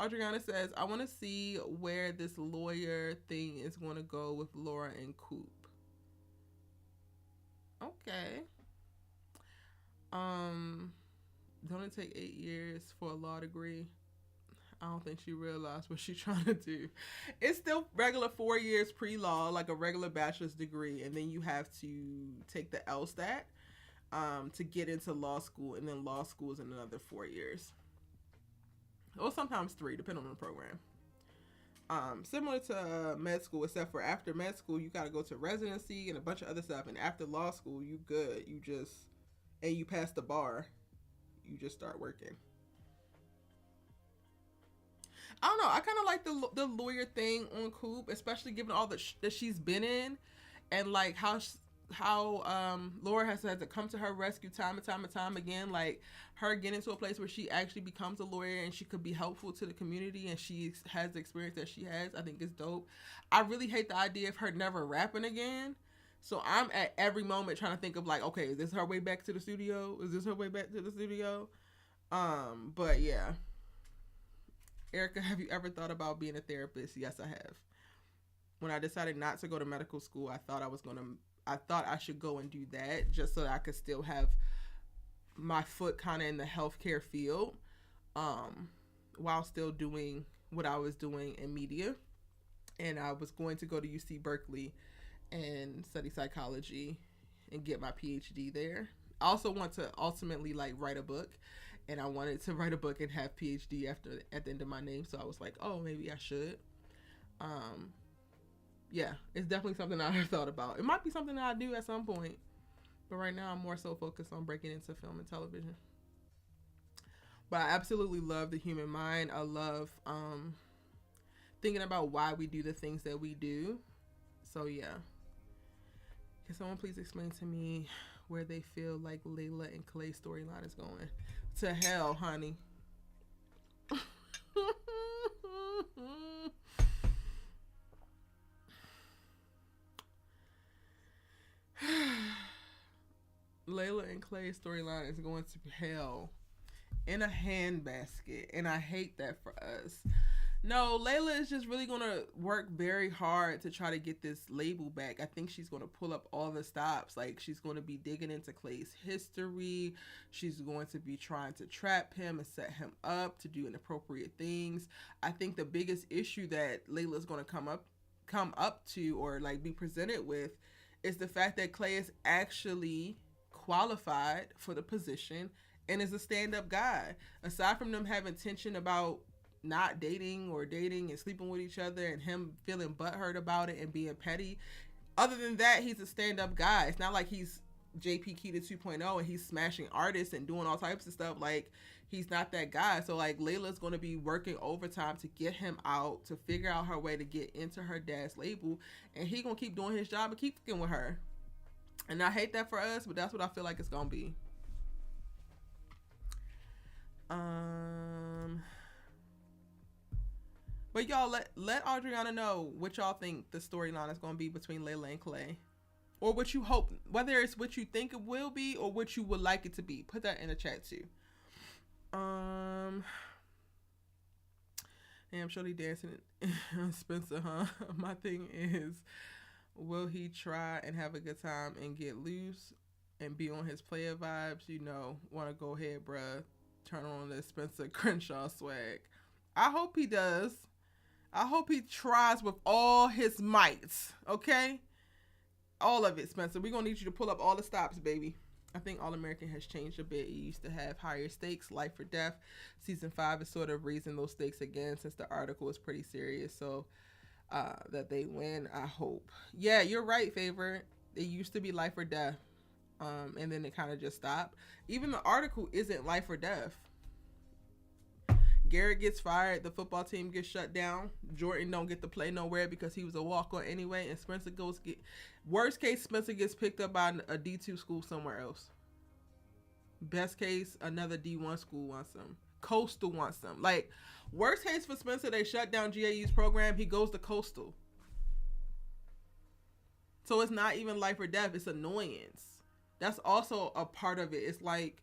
Adriana says, I want to see where this lawyer thing is going to go with Laura and Coop. Okay. Don't it take 8 years for a law degree? I don't think she realized what she's trying to do. It's still regular 4 years pre-law, like a regular bachelor's degree, and then you have to take the LSAT to get into law school, and then law school is in another 4 years. Or sometimes 3, depending on the program. Similar to med school, except for after med school, you got to go to residency and a bunch of other stuff, and after law school, you good. And you pass the bar, you just start working. I don't know. I kind of like the lawyer thing on Coop, especially given all that she's been in, and like how Laura has had to come to her rescue time and time again. Like her getting to a place where she actually becomes a lawyer and she could be helpful to the community, and she has the experience that she has. I think it's dope. I really hate the idea of her never rapping again. So I'm at every moment trying to think of like, okay, is this her way back to the studio? Is this her way back to the studio? But yeah. Erica, have you ever thought about being a therapist? Yes, I have. When I decided not to go to medical school, I thought I should go and do that just so that I could still have my foot kind of in the healthcare field, while still doing what I was doing in media. And I was going to go to UC Berkeley and study psychology and get my PhD there. I also want to ultimately like write a book. And I wanted to write a book and have PhD at the end of my name. So I was like, oh, maybe I should. Yeah, it's definitely something I've thought about. It might be something that I do at some point. But right now I'm more so focused on breaking into film and television. But I absolutely love the human mind. I love thinking about why we do the things that we do. So yeah. Can someone please explain to me where they feel like Layla and Clay's storyline is going? To hell, honey. Layla and Clay's storyline is going to hell in a handbasket, and I hate that for us. No, Layla is just really going to work very hard to try to get this label back. I think she's going to pull up all the stops. Like, she's going to be digging into Clay's history. She's going to be trying to trap him and set him up to do inappropriate things. I think the biggest issue that Layla's going to come up to or, like, be presented with is the fact that Clay is actually qualified for the position and is a stand-up guy. Aside from them having tension about not dating and sleeping with each other and him feeling butthurt about it and being petty, other than that, he's a stand-up guy. It's not like he's JP Keita 2.0 and he's smashing artists and doing all types of stuff. Like, he's not that guy. So like, Layla's going to be working overtime to get him out, to figure out her way to get into her dad's label, and he gonna keep doing his job and keep fucking with her. And I hate that for us, but that's what I feel like it's gonna be. But y'all, let Adriana know what y'all think the storyline is going to be between Layla and Clay. Or what you hope, whether it's what you think it will be or what you would like it to be. Put that in the chat too. Damn, Shorty dancing Spencer, huh? My thing is, will he try and have a good time and get loose and be on his player vibes? You know, want to go ahead, bruh. Turn on the Spencer Crenshaw swag. I hope he does. I hope he tries with all his might, okay? All of it, Spencer. We're going to need you to pull up all the stops, baby. I think All-American has changed a bit. It used to have higher stakes, life or death. Season 5 is sort of raising those stakes again since the article is pretty serious. So that they win, I hope. Yeah, you're right, Favorite. It used to be life or death. And then it kind of just stopped. Even the article isn't life or death. Garrett gets fired, the football team gets shut down, Jordan don't get to play nowhere because he was a walk-on anyway, and Spencer worst case, Spencer gets picked up by a D2 school somewhere else. Best case, another D1 school wants him. Coastal wants him. Like, worst case for Spencer, they shut down GAU's program, he goes to Coastal. So it's not even life or death, it's annoyance. That's also a part of it. It's like,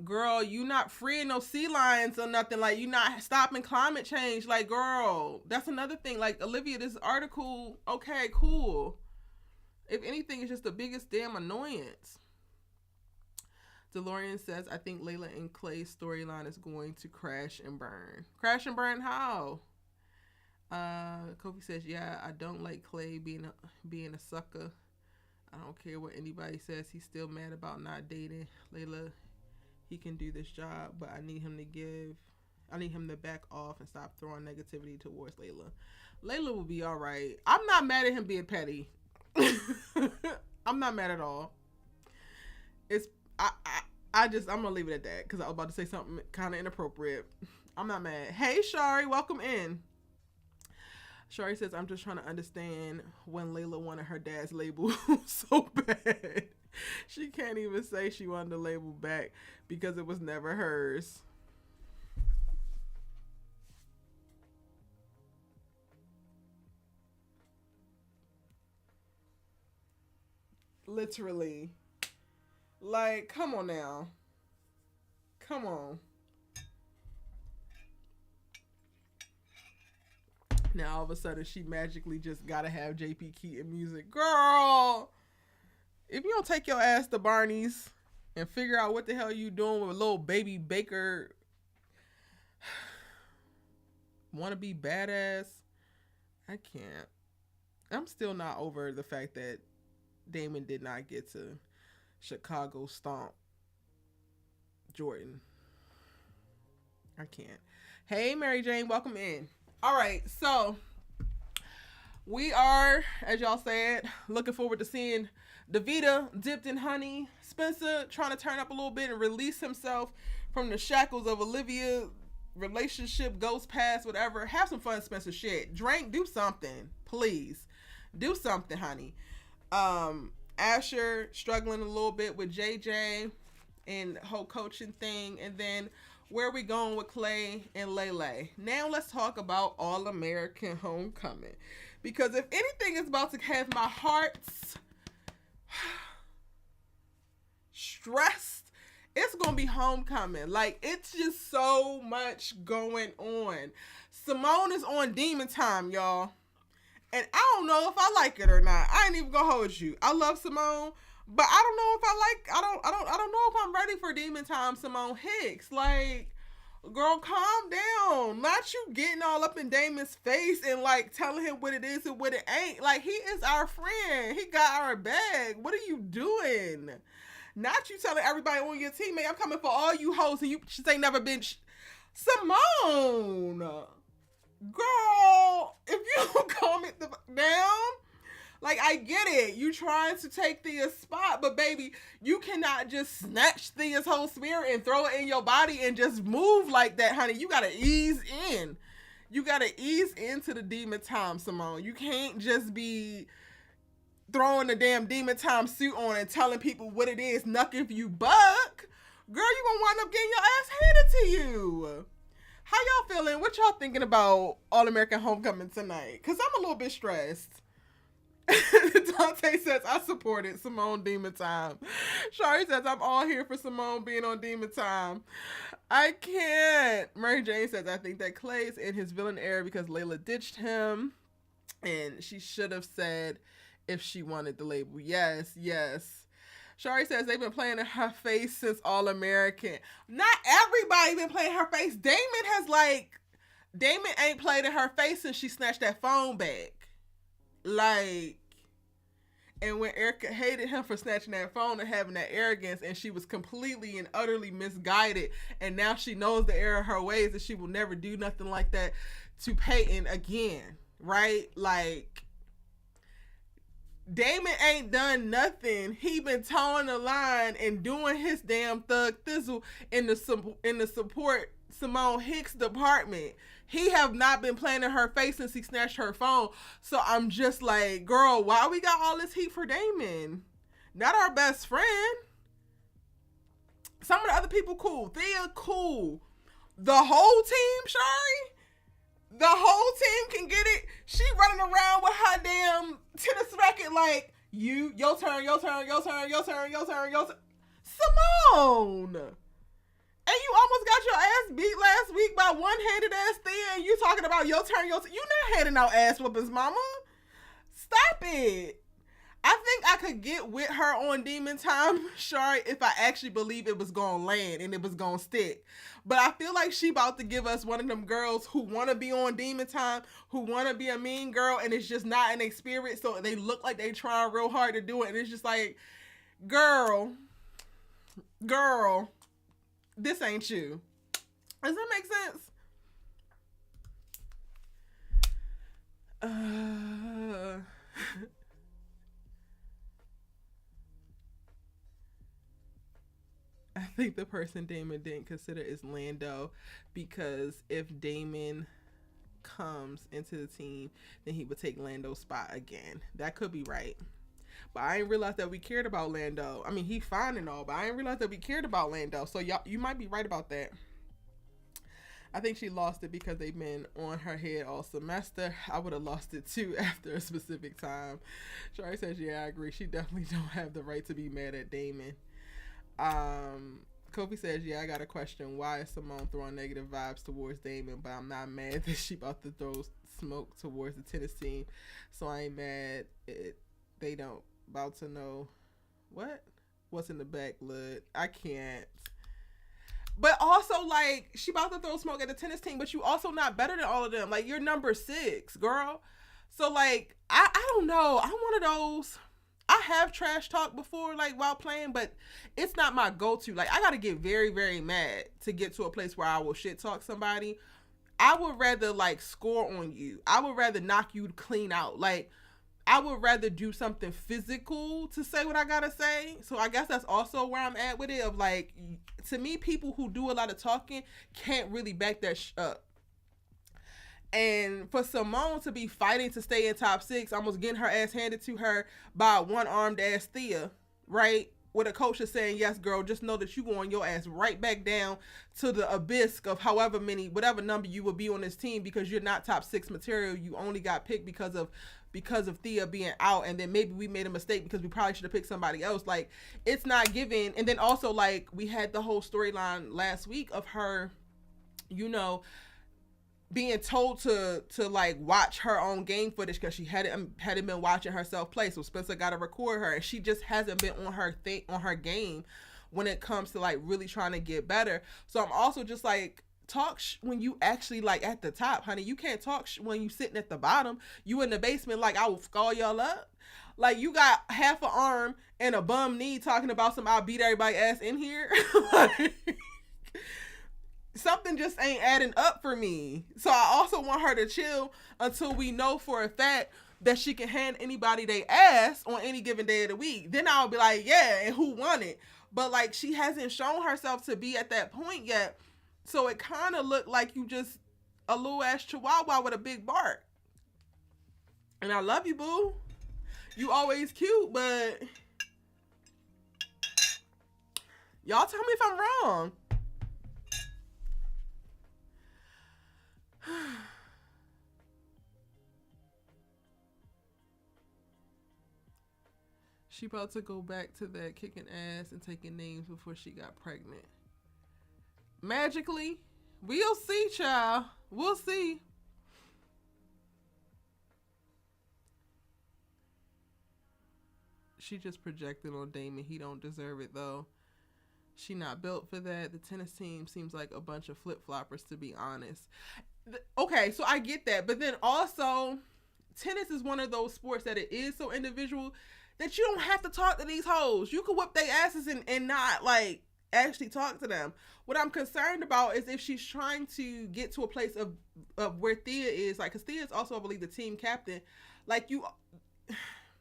girl, you not freeing no sea lions or nothing. Like, you not stopping climate change. Like, girl, that's another thing. Like, Olivia, this article, okay, cool. If anything, it's just the biggest damn annoyance. DeLorean says, I think Layla and Clay's storyline is going to crash and burn. Crash and burn how? Kofi says, yeah, I don't like Clay being a sucker. I don't care what anybody says. He's still mad about not dating Layla. He can do this job, but I need him to back off and stop throwing negativity towards Layla. Layla will be all right. I'm not mad at him being petty. I'm not mad at all. I'm gonna leave it at that because I was about to say something kind of inappropriate. I'm not mad. Hey, Shari, welcome in. Shari says, I'm just trying to understand when Layla wanted her dad's label so bad. She can't even say she wanted the label back because it was never hers. Literally. Like, come on now. Come on. Now all of a sudden she magically just gotta have JP Keaton music. Girl, if you don't take your ass to Barney's and figure out what the hell you doing with a little baby Baker wanna be badass, I can't. I'm still not over the fact that Damon did not get to Chicago stomp Jordan. I can't. Hey, Mary Jane, welcome in. All right, so we are, as y'all said, looking forward to seeing Davida dipped in honey. Spencer trying to turn up a little bit and release himself from the shackles of Olivia. Relationship goes past, whatever. Have some fun, Spencer. Shit. Drink, do something. Please. Do something, honey. Asher struggling a little bit with JJ and the whole coaching thing. And then where are we going with Clay and Lele? Now let's talk about All-American Homecoming. Because if anything is about to have my heart stressed, it's going to be Homecoming. Like, it's just so much going on. Simone is on demon time, y'all. And I don't know if I like it or not. I ain't even gonna hold you. I love Simone, but I don't know if I don't know if I'm ready for demon time, Simone Hicks. Like, girl, calm down. Not you getting all up in Damon's face and like telling him what it is and what it ain't. Like, he is our friend. He got our bag. What are you doing? Not you telling everybody on your team, I'm coming for all you hoes and you just ain't never been Simone. Girl, if you don't calm it down, like, I get it. You trying to take Thea's spot, but baby, you cannot just snatch Thea's whole spirit and throw it in your body and just move like that, honey. You gotta ease in. You gotta ease into the demon time, Simone. You can't just be throwing the damn demon time suit on and telling people what it is, knucking for you buck. Girl, you gonna wind up getting your ass handed to you. How y'all feeling? What y'all thinking about All-American Homecoming tonight? Because I'm a little bit stressed. Dante says, I supported Simone Demon Time. Shari says, I'm all here for Simone being on Demon Time. I can't. Mary Jane says, I think that Clay's in his villain era because Layla ditched him. And she should have said if she wanted the label. Yes, yes. Shari says they've been playing in her face since All-American. Not everybody been playing her face. Damon ain't played in her face since she snatched that phone back. Like, and when Erica hated him for snatching that phone and having that arrogance, and she was completely and utterly misguided, and now she knows the error of her ways and she will never do nothing like that to Peyton again, right? Like, Damon ain't done nothing. He been towing the line and doing his damn thug thizzle in the support Simone Hicks department. He have not been playing in her face since he snatched her phone. So I'm just like, girl, why we got all this heat for Damon? Not our best friend. Some of the other people cool. Thea cool. The whole team, Shari? The whole team can get it. She running around with her damn tennis racket like, your turn, your turn, your turn, your turn, your turn, your turn. Simone! And you almost got your ass beat last week by one-handed ass Thea, and you talking about your turn. You not handing out ass whoopings, mama. Stop it. I think I could get with her on Demon Time, Shari, if I actually believe it was going to land and it was going to stick. But I feel like she about to give us one of them girls who want to be on Demon Time, who want to be a mean girl, and it's just not an experience, so they look like they trying real hard to do it, and it's just like, girl, this ain't you. Does that make sense? I think the person Damon didn't consider is Lando, because if Damon comes into the team, then he would take Lando's spot again. That could be right. But I didn't realize that we cared about Lando. I mean, he fine and all, but I didn't realize that we cared about Lando. So y'all, you might be right about that. I think she lost it because they've been on her head all semester. I would have lost it too after a specific time. Shari says, yeah, I agree. She definitely don't have the right to be mad at Damon. Kofi says, yeah, I got a question. Why is Simone throwing negative vibes towards Damon, but I'm not mad that she about to throw smoke towards the tennis team? So I ain't mad. They don't about to know what's in the back, Lud. I can't. But also, like, she about to throw smoke at the tennis team, but you also not better than all of them. Like, you're number 6, girl. So, like, I don't know. I'm one of those. I have trash talk before, like, while playing, but it's not my go-to. Like, I got to get very, very mad to get to a place where I will shit talk somebody. I would rather, like, score on you. I would rather knock you clean out. Like, I would rather do something physical to say what I got to say. So I guess that's also where I'm at with it, of, like, to me, people who do a lot of talking can't really back that up. And for Simone to be fighting to stay in top 6, almost getting her ass handed to her by a one-armed ass Thea, right? With a coach is saying, yes, girl, just know that you going your ass right back down to the abyss of whatever number you will be on this team, because you're not top 6 material. You only got picked because of Thea being out, and then maybe we made a mistake because we probably should have picked somebody else. Like, it's not given. And then also, like, we had the whole storyline last week of her, being told to like watch her own game footage because she hadn't been watching herself play. So Spencer got to record her, and she just hasn't been on her game when it comes to like really trying to get better. So I'm also just like, talk when you actually like at the top, honey. You can't talk when you sitting at the bottom. You in the basement, like, I will call y'all up. Like, you got half an arm and a bum knee talking about I'll beat everybody ass in here. Like, something just ain't adding up for me. So I also want her to chill until we know for a fact that she can hand anybody they ass on any given day of the week. Then I'll be like, yeah, and who won it? But like, she hasn't shown herself to be at that point yet. So it kind of looked like you just a little ass chihuahua with a big bark. And I love you, boo. You always cute, but y'all tell me if I'm wrong. She about to go back to that kicking ass and taking names before she got pregnant. Magically, we'll see, child. We'll see. She just projected on Damon. He don't deserve it, though. She not built for that. The tennis team seems like a bunch of flip-floppers, to be honest. Okay, so I get that. But then also, tennis is one of those sports that it is so individual that you don't have to talk to these hoes. You can whip their asses and not, like, actually talk to them. What I'm concerned about is if she's trying to get to a place of where Thea is, like, because Thea is also, I believe, the team captain. Like,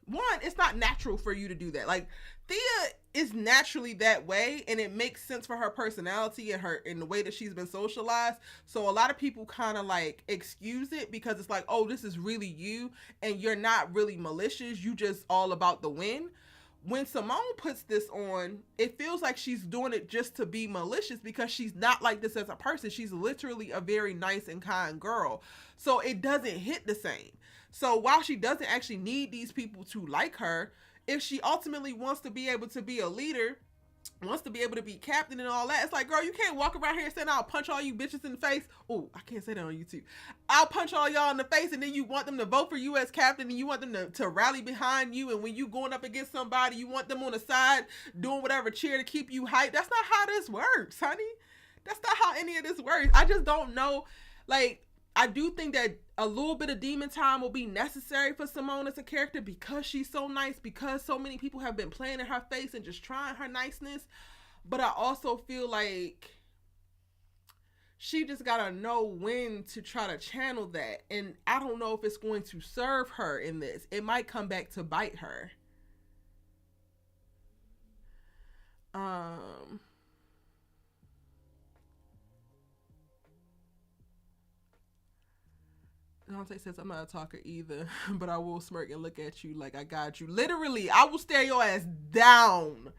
one, it's not natural for you to do that. Like, Thea is naturally that way, and it makes sense for her personality and the way that she's been socialized. So a lot of people kind of like excuse it because it's like, oh, this is really you, and you're not really malicious. You just all about the win. When Simone puts this on, it feels like she's doing it just to be malicious because she's not like this as a person. She's literally a very nice and kind girl. So it doesn't hit the same. So while she doesn't actually need these people to like her, if she ultimately wants to be able to be a leader, wants to be able to be captain and all that. It's like, girl, you can't walk around here saying I'll punch all you bitches in the face. Oh, I can't say that on YouTube. I'll punch all y'all in the face, and then you want them to vote for you as captain, and you want them to rally behind you, and when you going up against somebody, you want them on the side doing whatever cheer to keep you hyped. That's not how this works, honey. That's not how any of this works. I just don't know. Like, I do think that a little bit of demon time will be necessary for Simone as a character because she's so nice, because so many people have been playing in her face and just trying her niceness. But I also feel like she just gotta know when to try to channel that. And I don't know if it's going to serve her in this. It might come back to bite her. Dante says, I'm not a talker either, but I will smirk and look at you like I got you. Literally, I will stare your ass down.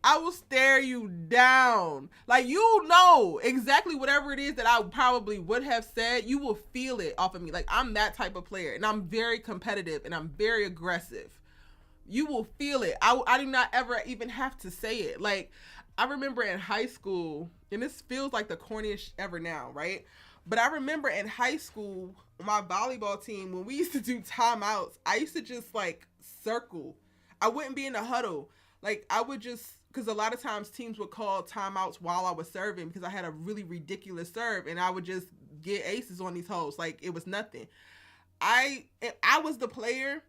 I will stare you down. Like, you know exactly whatever it is that I probably would have said, you will feel it off of me. Like, I'm that type of player, and I'm very competitive, and I'm very aggressive. You will feel it. I do not ever even have to say it. Like, I remember in high school, and this feels like the corniest ever now, right? But I remember in high school, my volleyball team, when we used to do timeouts, I used to just like circle. I wouldn't be in the huddle. Like, I would just, because a lot of times teams would call timeouts while I was serving because I had a really ridiculous serve, and I would just get aces on these hoes. Like, it was nothing. I was the player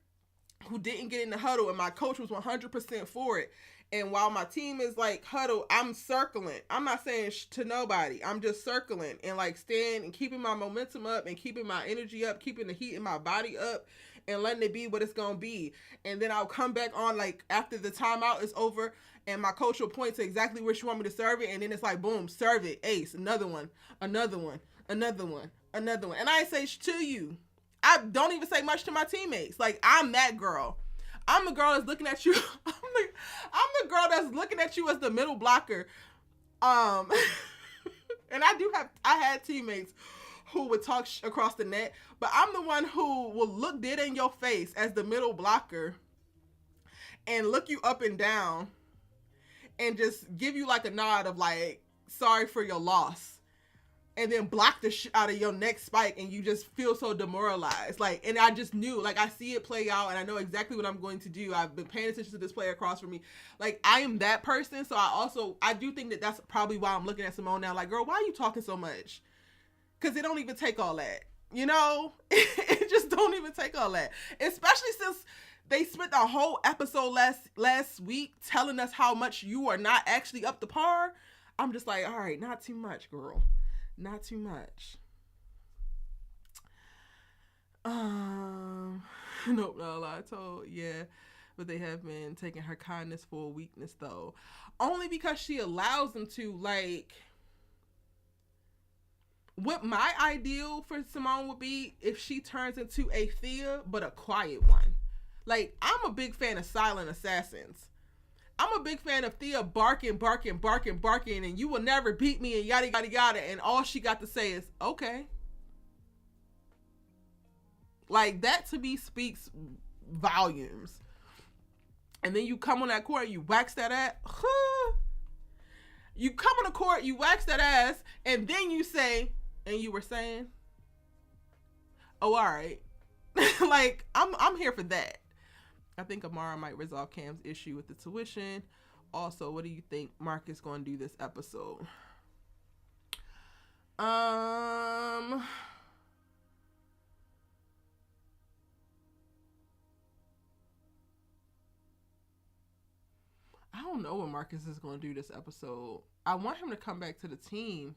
who didn't get in the huddle, and my coach was 100% for it. And while my team is like huddle, I'm circling. I'm not saying to nobody. I'm just circling and like staying and keeping my momentum up and keeping my energy up, keeping the heat in my body up and letting it be what it's going to be. And then I'll come back on like after the timeout is over and my coach will point to exactly where she want me to serve it. And then it's like, boom, serve it. Ace, another one, another one, another one, another one. And I ain't say to you. I don't even say much to my teammates. Like, I'm that girl. I'm the girl that's looking at you. I'm the girl that's looking at you as the middle blocker. And I had teammates who would talk across the net, but I'm the one who will look dead in your face as the middle blocker and look you up and down and just give you like a nod of like, sorry for your loss. And then block the shit out of your next spike, and you just feel so demoralized. Like, and I just knew, like, I see it play out, and I know exactly what I'm going to do. I've been paying attention to this player across from me. Like, I am that person, so I do think that that's probably why I'm looking at Simone now. Like, girl, why are you talking so much? Because it don't even take all that, you know? It just don't even take all that. Especially since they spent the whole episode last week telling us how much you are not actually up to par. I'm just like, all right, not too much, girl. Not too much. Nope, no lie. Yeah, but they have been taking her kindness for a weakness though. Only because she allows them to. Like, what my ideal for Simone would be if she turns into a Thea, but a quiet one. Like, I'm a big fan of silent assassins. I'm a big fan of Thea barking, and you will never beat me and yada, yada, yada. And all she got to say is, okay. Like, that to me speaks volumes. And then you come on that court, you wax that ass. You come on the court, you wax that ass, and then you say, and you were saying, oh, all right. Like, I'm here for that. I think Amara might resolve Cam's issue with the tuition. Also, what do you think Mark is going to do this episode? I don't know what Marcus is going to do this episode. I want him to come back to the team.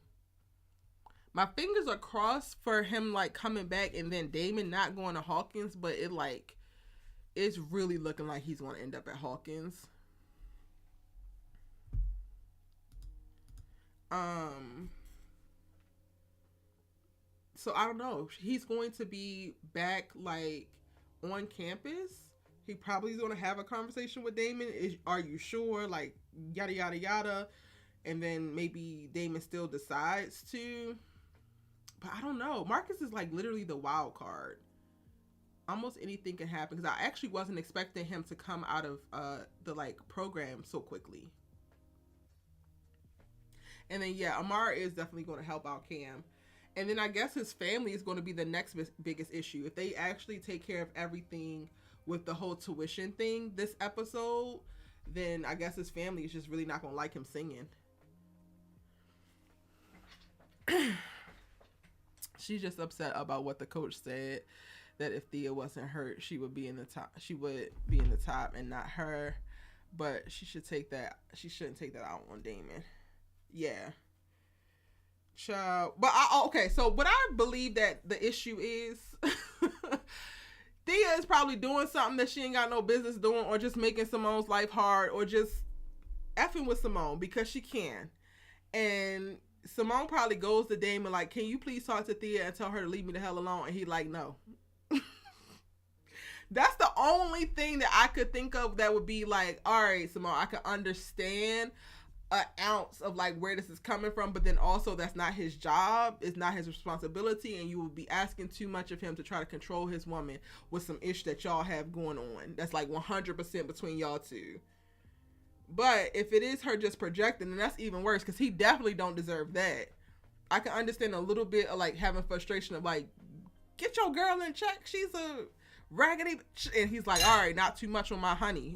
My fingers are crossed for him, like, coming back and then Damon not going to Hawkins, but it's really looking like he's going to end up at Hawkins. So I don't know. He's going to be back, like, on campus. He probably is going to have a conversation with Damon. Are you sure? Like, yada, yada, yada. And then maybe Damon still decides to. But I don't know. Marcus is, like, literally the wild card. Almost anything can happen because I actually wasn't expecting him to come out of the like program so quickly. And then, yeah, Amara is definitely going to help out Cam. And then I guess his family is going to be the next biggest issue. If they actually take care of everything with the whole tuition thing this episode, then I guess his family is just really not going to like him singing. She's just upset about what the coach said, that if Thea wasn't hurt, she would be in the top. She would be in the top and not her. But she shouldn't take that out on Damon. Yeah. Child. But okay, so what I believe that the issue is, Thea is probably doing something that she ain't got no business doing, or just making Simone's life hard, or just effing with Simone because she can. And Simone probably goes to Damon like, can you please talk to Thea and tell her to leave me the hell alone? And he like, no. That's the only thing that I could think of that would be like, all right, Simone, I can understand an ounce of like where this is coming from, but then also that's not his job, it's not his responsibility, and you will be asking too much of him to try to control his woman with some ish that y'all have going on. That's like 100% between y'all two. But if it is her just projecting, then that's even worse, because he definitely don't deserve that. I can understand a little bit of like having frustration of like, get your girl in check, she's a raggedy bitch. And he's like, all right, not too much on my honey.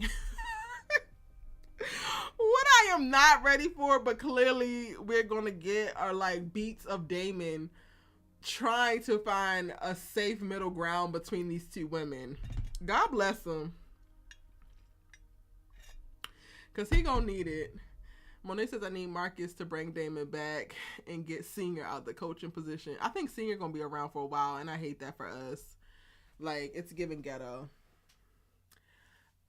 What I am not ready for, but clearly we're gonna get, are like beats of Damon trying to find a safe middle ground between these two women. God bless him, cause he gonna need it. Monet says, I need Marcus to bring Damon back and get Senior out the coaching position. I think Senior gonna be around for a while, and I hate that for us. Like, it's giving ghetto.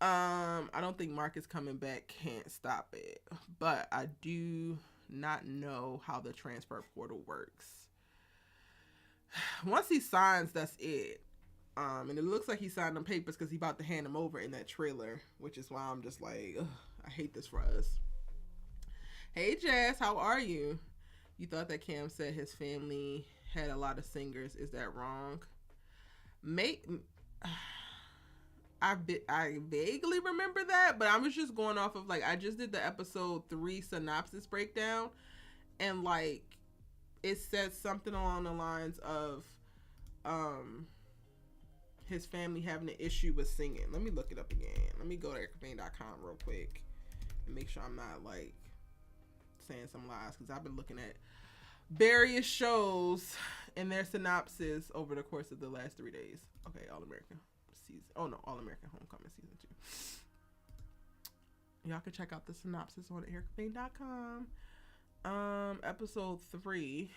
I don't think Marcus coming back can't stop it, but I do not know how the transfer portal works. Once he signs, that's it. And it looks like he signed them papers because he's about to hand them over in that trailer, which is why I'm just like, ugh, I hate this for us. Hey Jazz, how are you? You thought that Cam said his family had a lot of singers. Is that wrong? I vaguely remember that, but I was just going off of like, I just did the episode 3 synopsis breakdown, and like it said something along the lines of his family having an issue with singing. Let me look it up again. Let me go to everything.com real quick and make sure I'm not like saying some lies, because I've been looking at various shows and their synopsis over the course of the last 3 days. Okay, All American season. Oh no, All American Homecoming season 2. Y'all can check out the synopsis on everything.com. Episode 3.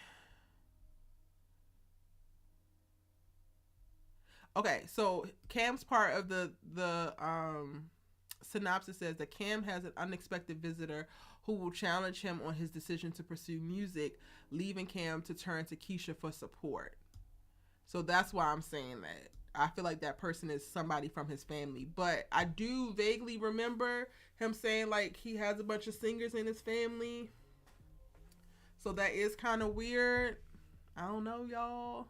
Okay, so Cam's part of the synopsis says that Cam has an unexpected visitor who will challenge him on his decision to pursue music, leaving Cam to turn to Keisha for support. So that's why I'm saying that. I feel like that person is somebody from his family. But I do vaguely remember him saying like he has a bunch of singers in his family. So that is kind of weird. I don't know, y'all.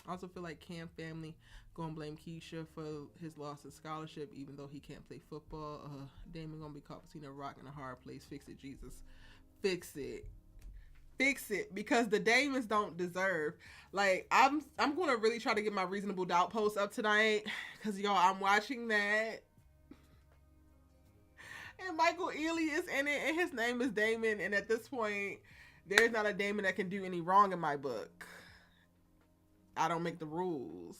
I also feel like Cam family gonna blame Keisha for his loss of scholarship, even though he can't play football. Damon gonna be caught between a rock and a hard place. Fix it, Jesus. Fix it. Fix it, because the Damons don't deserve. Like, I'm gonna really try to get my reasonable doubt post up tonight, because y'all, I'm watching that, and Michael Ealy is in it, and his name is Damon, and at this point there's not a Damon that can do any wrong in my book. I don't make the rules.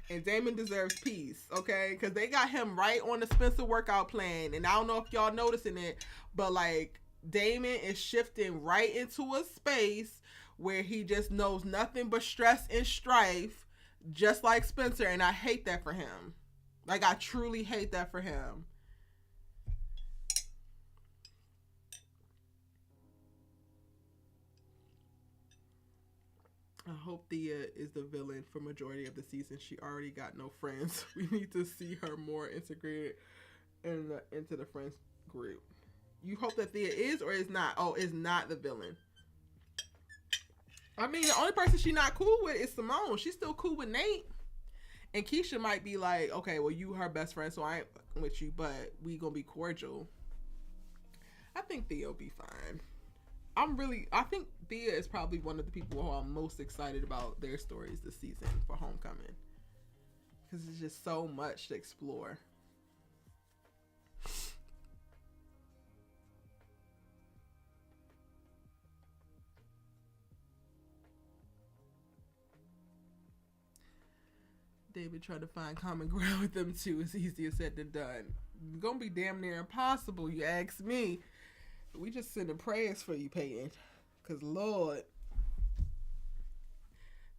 And Damon deserves peace, okay? Because they got him right on the Spencer workout plan. And I don't know if y'all noticing it, but like Damon is shifting right into a space where he just knows nothing but stress and strife, just like Spencer. And I hate that for him. Like, I truly hate that for him. I hope Thea is the villain for majority of the season. She already got no friends. We need to see her more integrated into the friends group. You hope that Thea is or is not? Oh, is not the villain. I mean, the only person she's not cool with is Simone. She's still cool with Nate. And Keisha might be like, okay, well, you her best friend, so I ain't fucking with you, but we gonna be cordial. I think Thea will be fine. I think Thea is probably one of the people who I'm most excited about their stories this season for Homecoming. Because it's just so much to explore. David tried to find common ground with them too. It's easier said than done. It's gonna be damn near impossible, you ask me. We just sending prayers for you, Peyton. Because, Lord,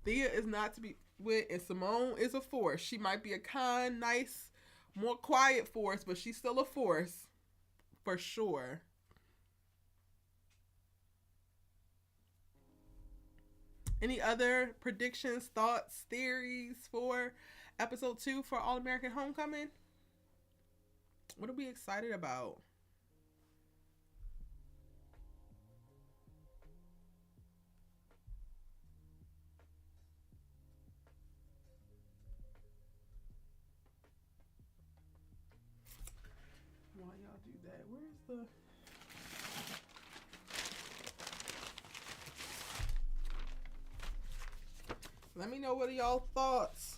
Thea is not to be with, and Simone is a force. She might be a kind, nice, more quiet force, but she's still a force. For sure. Any other predictions, thoughts, theories for episode 2 for All American Homecoming? What are we excited about? While y'all do that, where's the... Let me know what are y'all thoughts.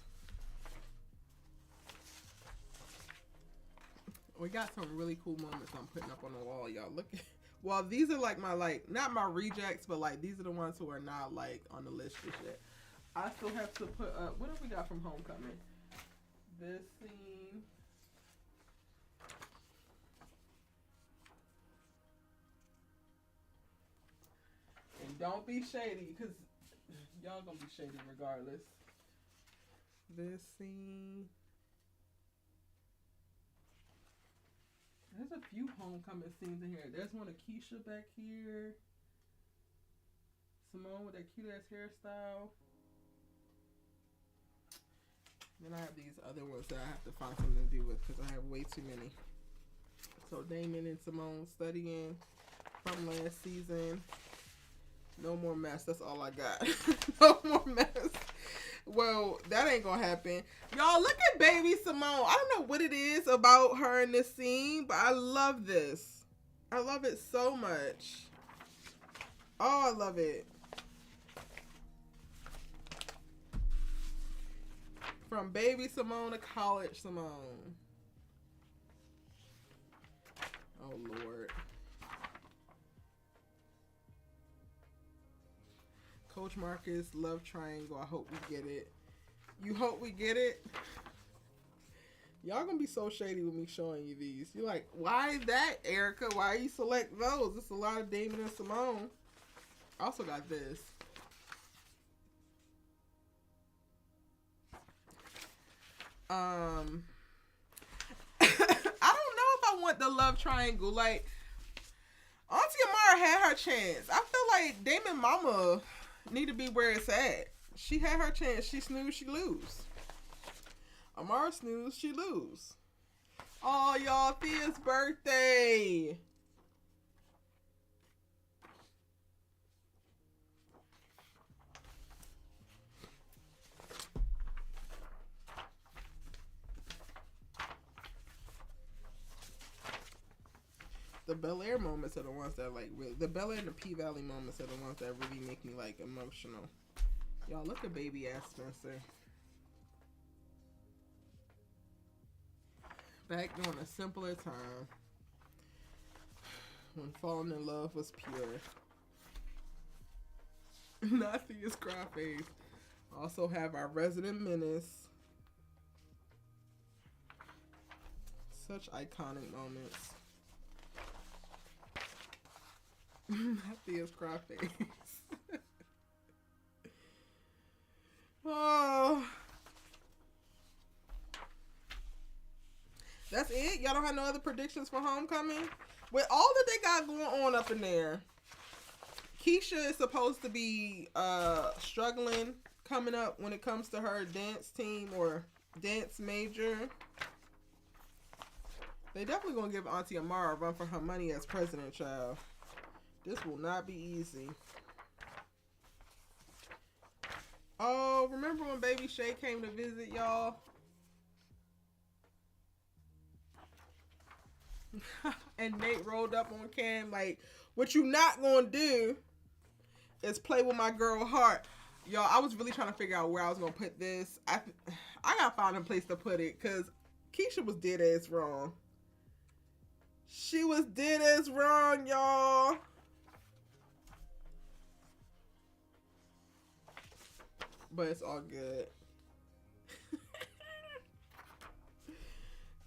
We got some really cool moments I'm putting up on the wall, y'all. Look at, well, these are like my, like, not my rejects, but like these are the ones who are not like on the list just yet. I still have to put up, what have we got from Homecoming? This scene. And don't be shady, because y'all gonna be shady regardless. This scene. There's a few Homecoming scenes in here. There's one of Keisha back here. Simone with that cute ass hairstyle. Then I have these other ones that I have to find something to do with because I have way too many. So Damon and Simone studying from last season. No more mess. That's all I got. No more mess. Well, that ain't gonna happen. Y'all, look at baby Simone. I don't know what it is about her in this scene, but I love this. I love it so much. Oh, I love it. From baby Simone to college Simone. Oh, Lord. Coach Marcus, love triangle. I hope we get it. You hope we get it? Y'all gonna be so shady with me showing you these. You're like, why is that, Erica? Why you select those? It's a lot of Damon and Simone. I also got this. I don't know if I want the love triangle. Like, Auntie Amara had her chance. I feel like Damon mama need to be where it's at. She had her chance. She snooze, she lose. Amara snooze, she lose. Oh, y'all, Thea's birthday. The Bel Air moments are the ones that like really, the Bel Air and the P Valley moments are the ones that really make me like emotional. Y'all look at baby ass Spencer. Back during a simpler time when falling in love was pure. Not Thea's cry face. Also have our resident menace. Such iconic moments. Not Thea's cry face. Oh. That's it? Y'all don't have no other predictions for Homecoming? With all that they got going on up in there, Keisha is supposed to be struggling coming up when it comes to her dance team or dance major. They definitely gonna give Auntie Amara a run for her money as president, child. This will not be easy. Oh, remember when Baby Shay came to visit y'all? And Nate rolled up on Cam like, what you not gonna do is play with my girl heart. Y'all, I was really trying to figure out where I was gonna put this. I gotta find a place to put it because Keisha was dead ass wrong. She was dead ass wrong, y'all. But it's all good.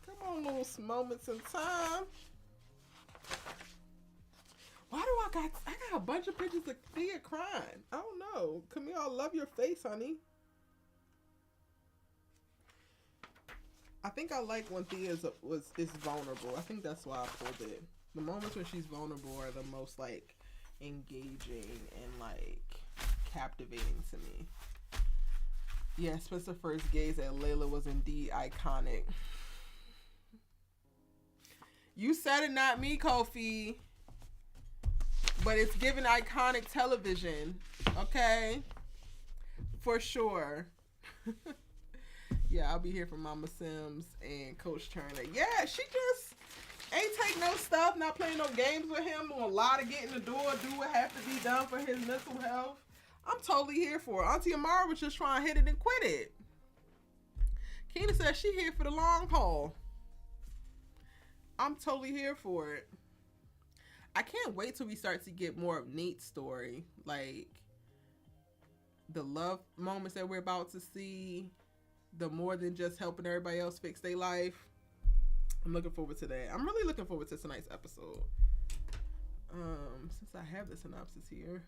Come on, little moments in time. Why do I got a bunch of pictures of Thea crying? I don't know. Camille, I love your face, honey. I think I like when Thea is vulnerable. I think that's why I pulled it. The moments when she's vulnerable are the most like engaging and like captivating to me. Yeah, Spencer's first gaze at Layla was indeed iconic. You said it, not me, Kofi. But it's giving iconic television. Okay? For sure. Yeah, I'll be here for Mama Sims and Coach Turner. Yeah, she just ain't take no stuff, not playing no games with him, or a lot of get in the door, do what has to be done for his mental health. I'm totally here for it. Auntie Amara was just trying to hit it and quit it. Keena said she here for the long haul. I'm totally here for it. I can't wait till we start to get more of Nate's story. Like, the love moments that we're about to see. The more than just helping everybody else fix their life. I'm looking forward to that. I'm really looking forward to tonight's episode. Since I have the synopsis here.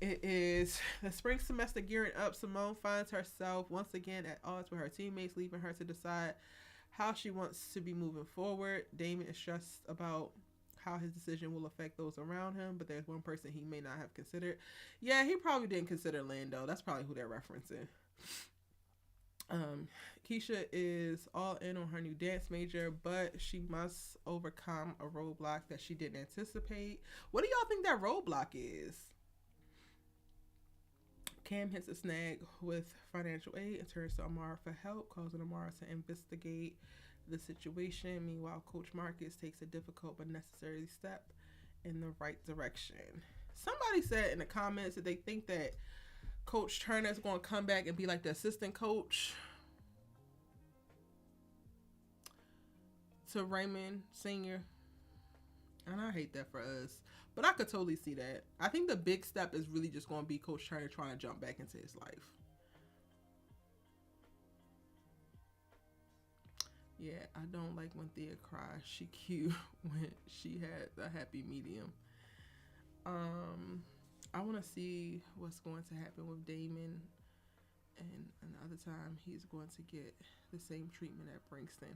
It is the spring semester gearing up. Simone finds herself once again at odds with her teammates, leaving her to decide how she wants to be moving forward. Damon is stressed about how his decision will affect those around him, but there's one person he may not have considered. Yeah, he probably didn't consider Lando. That's probably who they're referencing. Keisha is all in on her new dance major, but she must overcome a roadblock that she didn't anticipate. What do y'all think that roadblock is? Cam hits a snag with financial aid and turns to Amara for help, causing Amara to investigate the situation. Meanwhile, Coach Marcus takes a difficult but necessary step in the right direction. Somebody said in the comments that they think that Coach Turner is going to come back and be like the assistant coach to Raymond Sr. And I hate that for us. But I could totally see that. I think the big step is really just going to be Coach Turner trying to jump back into his life. Yeah, I don't like when Thea cries. She cute when she had a happy medium. I want to see what's going to happen with Damon. And another time, he's going to get the same treatment at Brixton.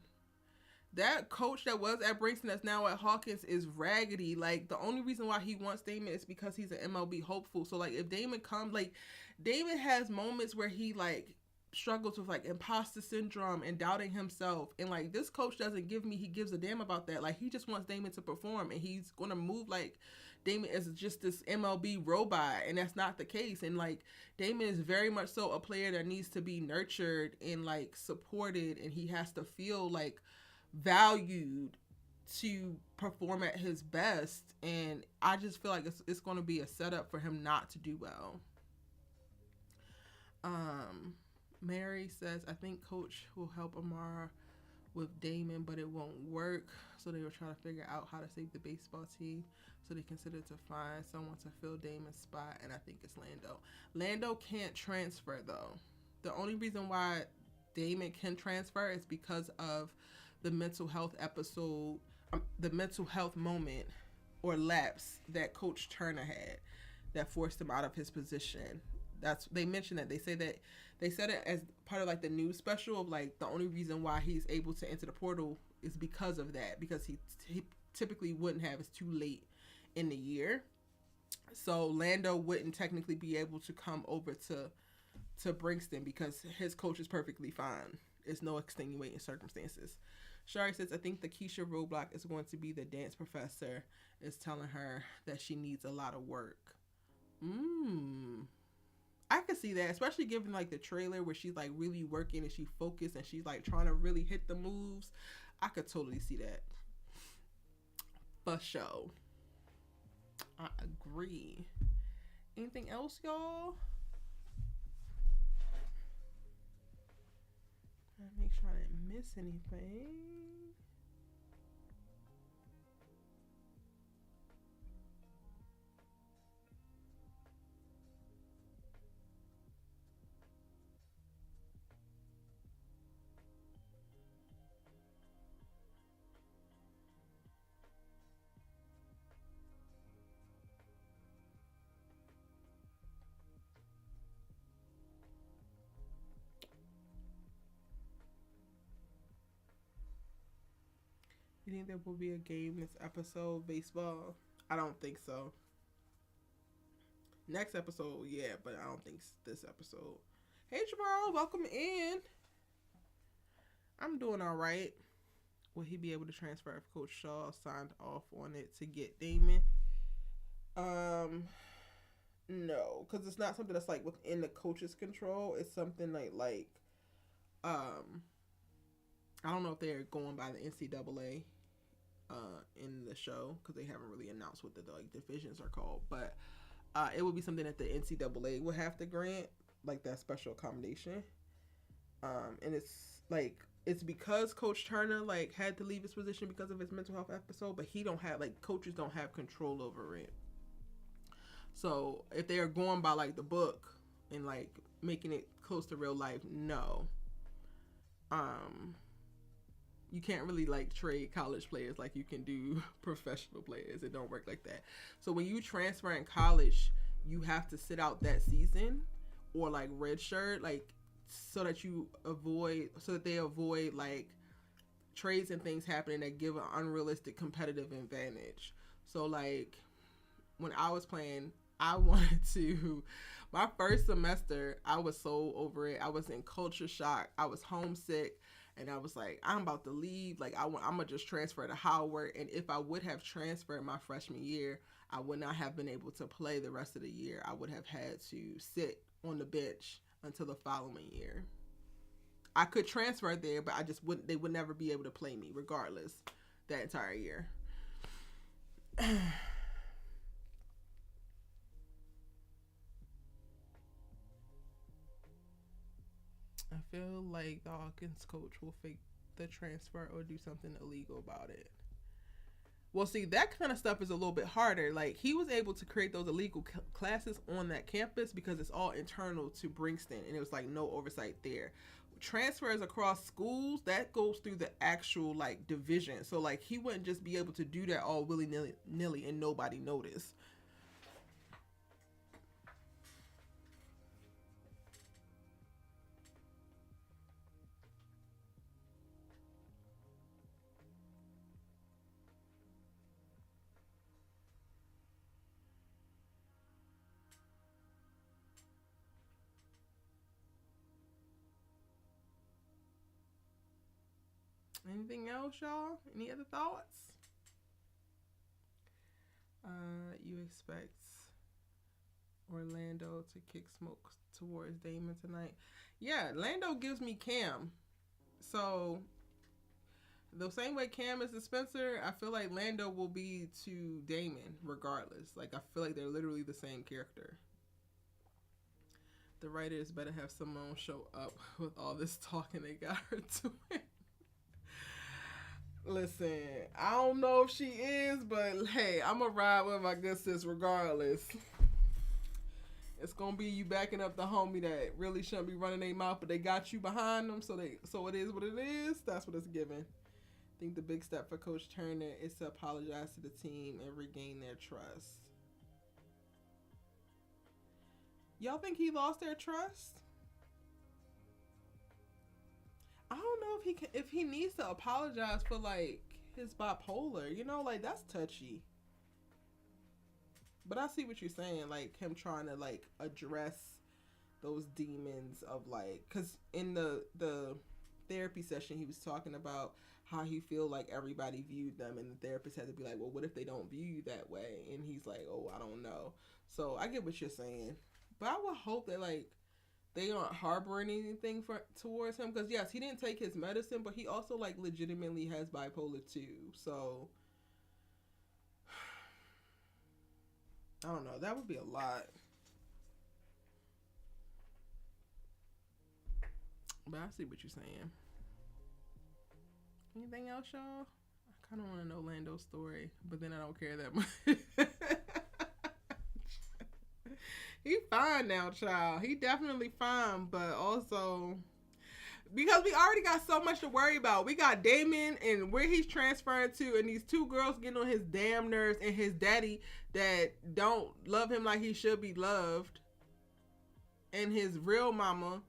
That coach that was at Brixton that's now at Hawkins is raggedy. Like, the only reason why he wants Damon is because he's an MLB hopeful. So, like, if Damon comes, like, Damon has moments where he, like, struggles with, like, imposter syndrome and doubting himself. And, like, this coach doesn't he gives a damn about that. Like, he just wants Damon to perform. And he's going to move, like, Damon is just this MLB robot. And that's not the case. And, like, Damon is very much so a player that needs to be nurtured and, like, supported. And he has to feel, like, valued to perform at his best, and I just feel like it's going to be a setup for him not to do well. Mary says, I think Coach will help Amara with Damon, but it won't work, so they will try to figure out how to save the baseball team, so they consider to find someone to fill Damon's spot, and I think it's Lando. Lando can't transfer, though. The only reason why Damon can transfer is because of the mental health episode, the mental health moment or lapse that Coach Turner had that forced him out of his position. They mentioned that. They said it as part of like the news special of like the only reason why he's able to enter the portal is because of that, because he typically wouldn't have. It's too late in the year. So Lando wouldn't technically be able to come over to Brixton because his coach is perfectly fine. It's no extenuating circumstances. Shari says, I think the Keisha roadblock is going to be the dance professor is telling her that she needs a lot of work. I can see that, especially given like the trailer where she's like really working and she's focused and she's like trying to really hit the moves. I could totally see that. For sure. I agree. Anything else, y'all? Make sure I didn't miss anything. You think there will be a game this episode, baseball? I don't think so. Next episode, yeah, but I don't think this episode. Hey, Jabbar, welcome in. I'm doing all right. Will he be able to transfer if Coach Shaw signed off on it to get Damon? No, because it's not something that's like within the coach's control. It's something like I don't know if they're going by the NCAA in the show, because they haven't really announced what the like divisions are called, but it would be something that the NCAA would have to grant, like that special accommodation. And it's because Coach Turner like had to leave his position because of his mental health episode, but he don't have, like, coaches don't have control over it. So if they are going by like the book and like making it close to real life, no. You can't really like trade college players like you can do professional players. It don't work like that. So when you transfer in college, you have to sit out that season or like redshirt, like so that they avoid like trades and things happening that give an unrealistic competitive advantage. So like when I was playing, I wanted to, my first semester, I was so over it. I was in culture shock. I was homesick. And I was like, I'm about to leave. Like, I'm going to just transfer to Howard. And if I would have transferred my freshman year, I would not have been able to play the rest of the year. I would have had to sit on the bench until the following year. I could transfer there, but they would never be able to play me regardless that entire year. I feel like the Hawkins coach will fake the transfer or do something illegal about it. Well, see, that kind of stuff is a little bit harder. Like, he was able to create those illegal classes on that campus because it's all internal to Bringston, and it was like no oversight there. Transfers across schools, that goes through the actual like division. So like he wouldn't just be able to do that all willy-nilly and nobody noticed. Anything else, y'all? Any other thoughts? You expect Orlando to kick smoke towards Damon tonight? Yeah, Lando gives me Cam. So, the same way Cam is to Spencer, I feel like Lando will be to Damon regardless. Like, I feel like they're literally the same character. The writers better have Simone show up with all this talking they got her doing. Listen, I don't know if she is, but hey, I'm going to ride with my good sis regardless. It's going to be you backing up the homie that really shouldn't be running their mouth, but they got you behind them, so it is what it is. That's what it's given. I think the big step for Coach Turner is to apologize to the team and regain their trust. Y'all think he lost their trust? I don't know if he needs to apologize for like his bipolar, you know, like that's touchy. But I see what you're saying, like him trying to like address those demons of like, cause in the therapy session he was talking about how he feel like everybody viewed them, and the therapist had to be like, well, what if they don't view you that way? And he's like, oh, I don't know. So I get what you're saying, but I would hope that like they aren't harboring anything towards him, because yes, he didn't take his medicine, but he also like legitimately has bipolar too. So I don't know. That would be a lot. But I see what you're saying. Anything else, y'all? I kind of want to know Lando's story, but then I don't care that much. He fine now, child. He definitely fine, but also because we already got so much to worry about. We got Damon and where he's transferring to, and these two girls getting on his damn nerves, and his daddy that don't love him like he should be loved, and his real mama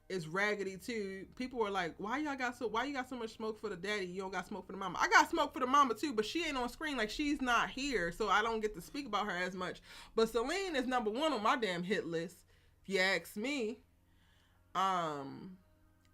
is raggedy too. People were like, why you got so much smoke for the daddy, you don't got smoke for the mama? I got smoke for the mama too, but she ain't on screen, like she's not here, so I don't get to speak about her as much. But Celine is number one on my damn hit list, if you ask me.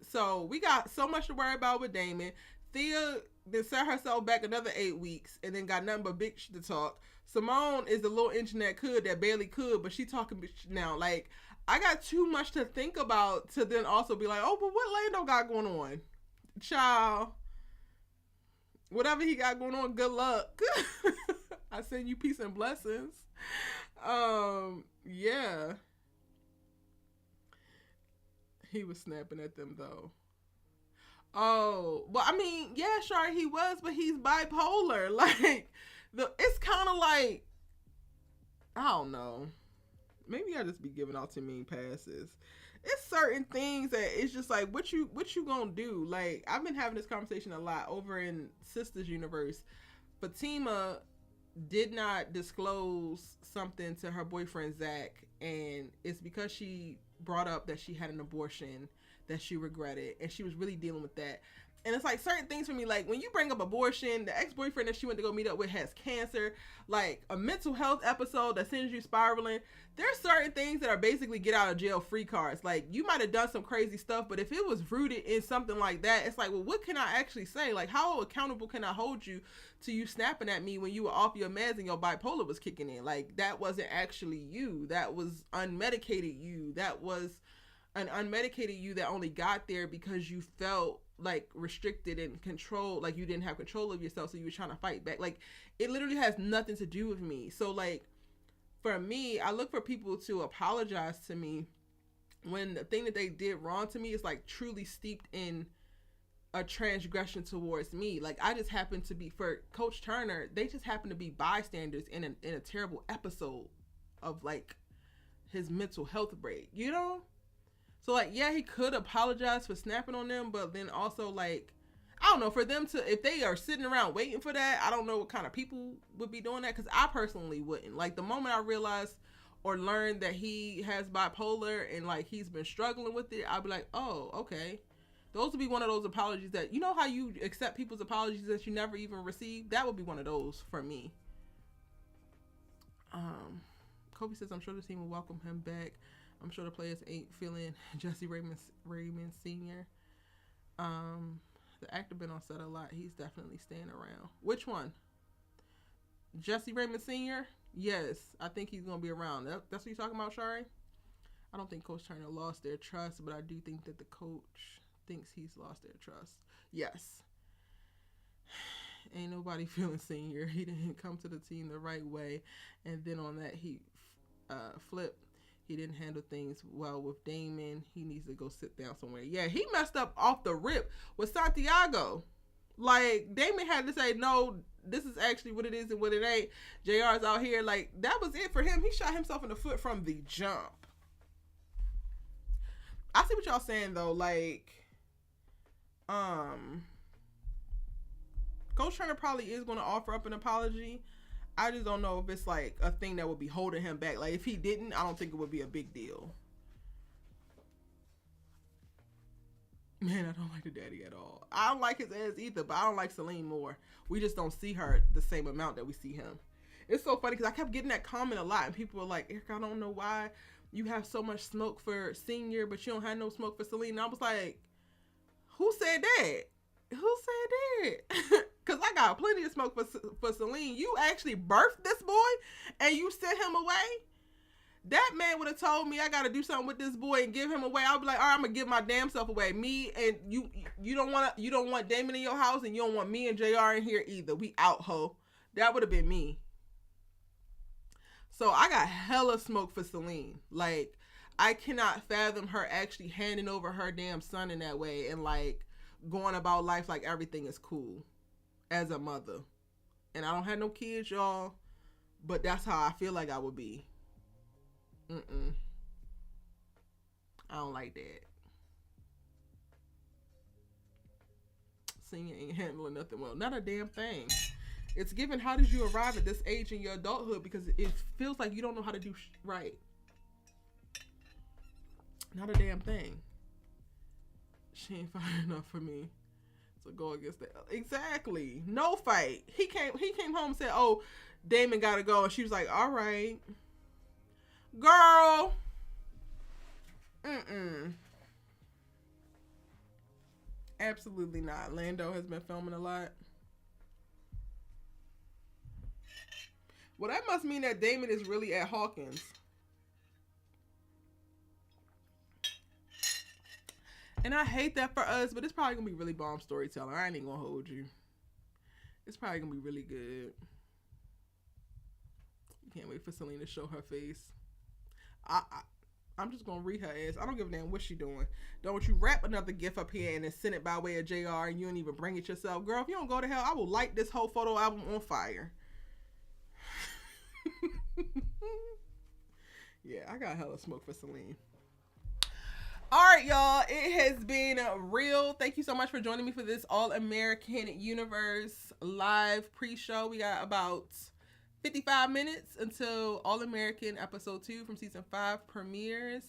So we got so much to worry about with Damon. Thea then set herself back another 8 weeks and then got nothing but big shit to talk. Simone is the little internet could that barely could, but she talking bitch now. Like, I got too much to think about to then also be like, oh, but what Lando got going on? Child, whatever he got going on, good luck. I send you peace and blessings. Yeah. He was snapping at them though. Oh, well, I mean, yeah, sure he was, but he's bipolar. Like, it's kind of like, I don't know. Maybe I just be giving out too many passes. It's certain things that it's just like, what you gonna do? Like, I've been having this conversation a lot over in Sisters Universe. Fatima did not disclose something to her boyfriend Zach, and it's because she brought up that she had an abortion that she regretted, and she was really dealing with that. And it's like certain things for me, like when you bring up abortion, the ex-boyfriend that she went to go meet up with has cancer, like a mental health episode that sends you spiraling. There's certain things that are basically get out of jail free cards. Like, you might have done some crazy stuff, but if it was rooted in something like that, it's like, well, what can I actually say? Like, how accountable can I hold you to you snapping at me when you were off your meds and your bipolar was kicking in? Like, that wasn't actually you. That was unmedicated you. That was an unmedicated you that only got there because you felt like restricted and controlled, like you didn't have control of yourself, so you were trying to fight back. Like, it literally has nothing to do with me. So like, for me, I look for people to apologize to me when the thing that they did wrong to me is like truly steeped in a transgression towards me. Like, I just happen to be, for Coach Turner, they just happen to be bystanders in a terrible episode of like his mental health break, you know? So, like, yeah, he could apologize for snapping on them, but then also, like, I don't know, for them to, if they are sitting around waiting for that, I don't know what kind of people would be doing that, because I personally wouldn't. Like, the moment I realized or learned that he has bipolar and, like, he's been struggling with it, I'd be like, oh, okay. Those would be one of those apologies that, you know how you accept people's apologies that you never even received? That would be one of those for me. Kobe says, I'm sure the team will welcome him back. I'm sure the players ain't feeling Jesse Raymond Sr. The actor been on set a lot. He's definitely staying around. Which one? Jesse Raymond Sr.? Yes, I think he's going to be around. That's what you're talking about, Shari? I don't think Coach Turner lost their trust, but I do think that the coach thinks he's lost their trust. Yes. Ain't nobody feeling Senior. He didn't come to the team the right way. And then on that, he flipped. He didn't handle things well with Damon. He needs to go sit down somewhere. Yeah, he messed up off the rip with Santiago. Like, Damon had to say, no, this is actually what it is and what it ain't. JR's out here. Like, that was it for him. He shot himself in the foot from the jump. I see what y'all saying, though. Like, Coach Turner probably is going to offer up an apology. I just don't know if it's like a thing that would be holding him back. Like, if he didn't, I don't think it would be a big deal. Man, I don't like the daddy at all. I don't like his ass either, but I don't like Celine more. We just don't see her the same amount that we see him. It's so funny because I kept getting that comment a lot, and people were like, Eric, I don't know why you have so much smoke for Senior, but you don't have no smoke for Celine. And I was like, who said that? Who said that? Because I got plenty of smoke for Celine. You actually birthed this boy and you sent him away? That man would have told me I got to do something with this boy and give him away. I'll be like, all right, I'm going to give my damn self away. Me and you don't want Damon in your house, and you don't want me and JR in here either. We out, ho. That would have been me. So I got hella smoke for Celine. Like, I cannot fathom her actually handing over her damn son in that way and like going about life like everything is cool as a mother. And I don't have no kids, y'all, but that's how I feel like I would be. I don't like that. Senior ain't handling nothing well. Not a damn thing. It's given, how did you arrive at this age in your adulthood? Because it feels like you don't know how to do right. Not a damn thing. She ain't fighting enough for me to go against that. Exactly. No fight. He came home and said, oh, Damon gotta go. And she was like, all right. Girl. Absolutely not. Lando has been filming a lot. Well, that must mean that Damon is really at Hawkins. And I hate that for us, but it's probably going to be really bomb storytelling. I ain't even going to hold you. It's probably going to be really good. Can't wait for Selena to show her face. I'm just going to read her ass. I don't give a damn what she doing. Don't you wrap another gift up here and then send it by way of JR and you don't even bring it yourself. Girl, if you don't go to hell, I will light this whole photo album on fire. Yeah, I got hella smoke for Celine. All right, y'all. It has been real. Thank you so much for joining me for this All-American Universe live pre-show. We got about 55 minutes until All-American Episode 2 from Season 5 premieres.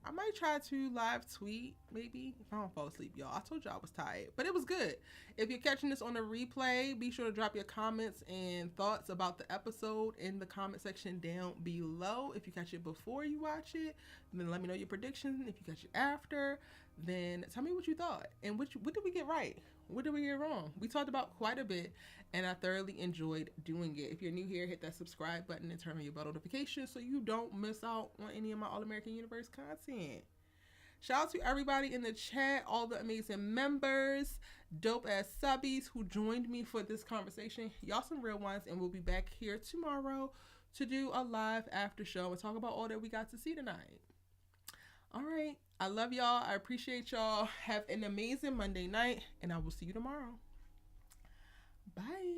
I might try to live tweet, maybe, if I don't fall asleep, y'all. I told y'all I was tired, but it was good. If you're catching this on the replay, be sure to drop your comments and thoughts about the episode in the comment section down below. If you catch it before you watch it, then let me know your predictions. If you catch it after, then tell me what you thought. And what did we get right? What did we get wrong? We talked about quite a bit, and I thoroughly enjoyed doing it. If you're new here, hit that subscribe button and turn on your bell notifications so you don't miss out on any of my All-American Universe content. Shout out to everybody in the chat, all the amazing members, dope-ass subbies who joined me for this conversation. Y'all some real ones, and we'll be back here tomorrow to do a live after show and talk about all that we got to see tonight. All right. I love y'all. I appreciate y'all. Have an amazing Monday night, and I will see you tomorrow. Bye.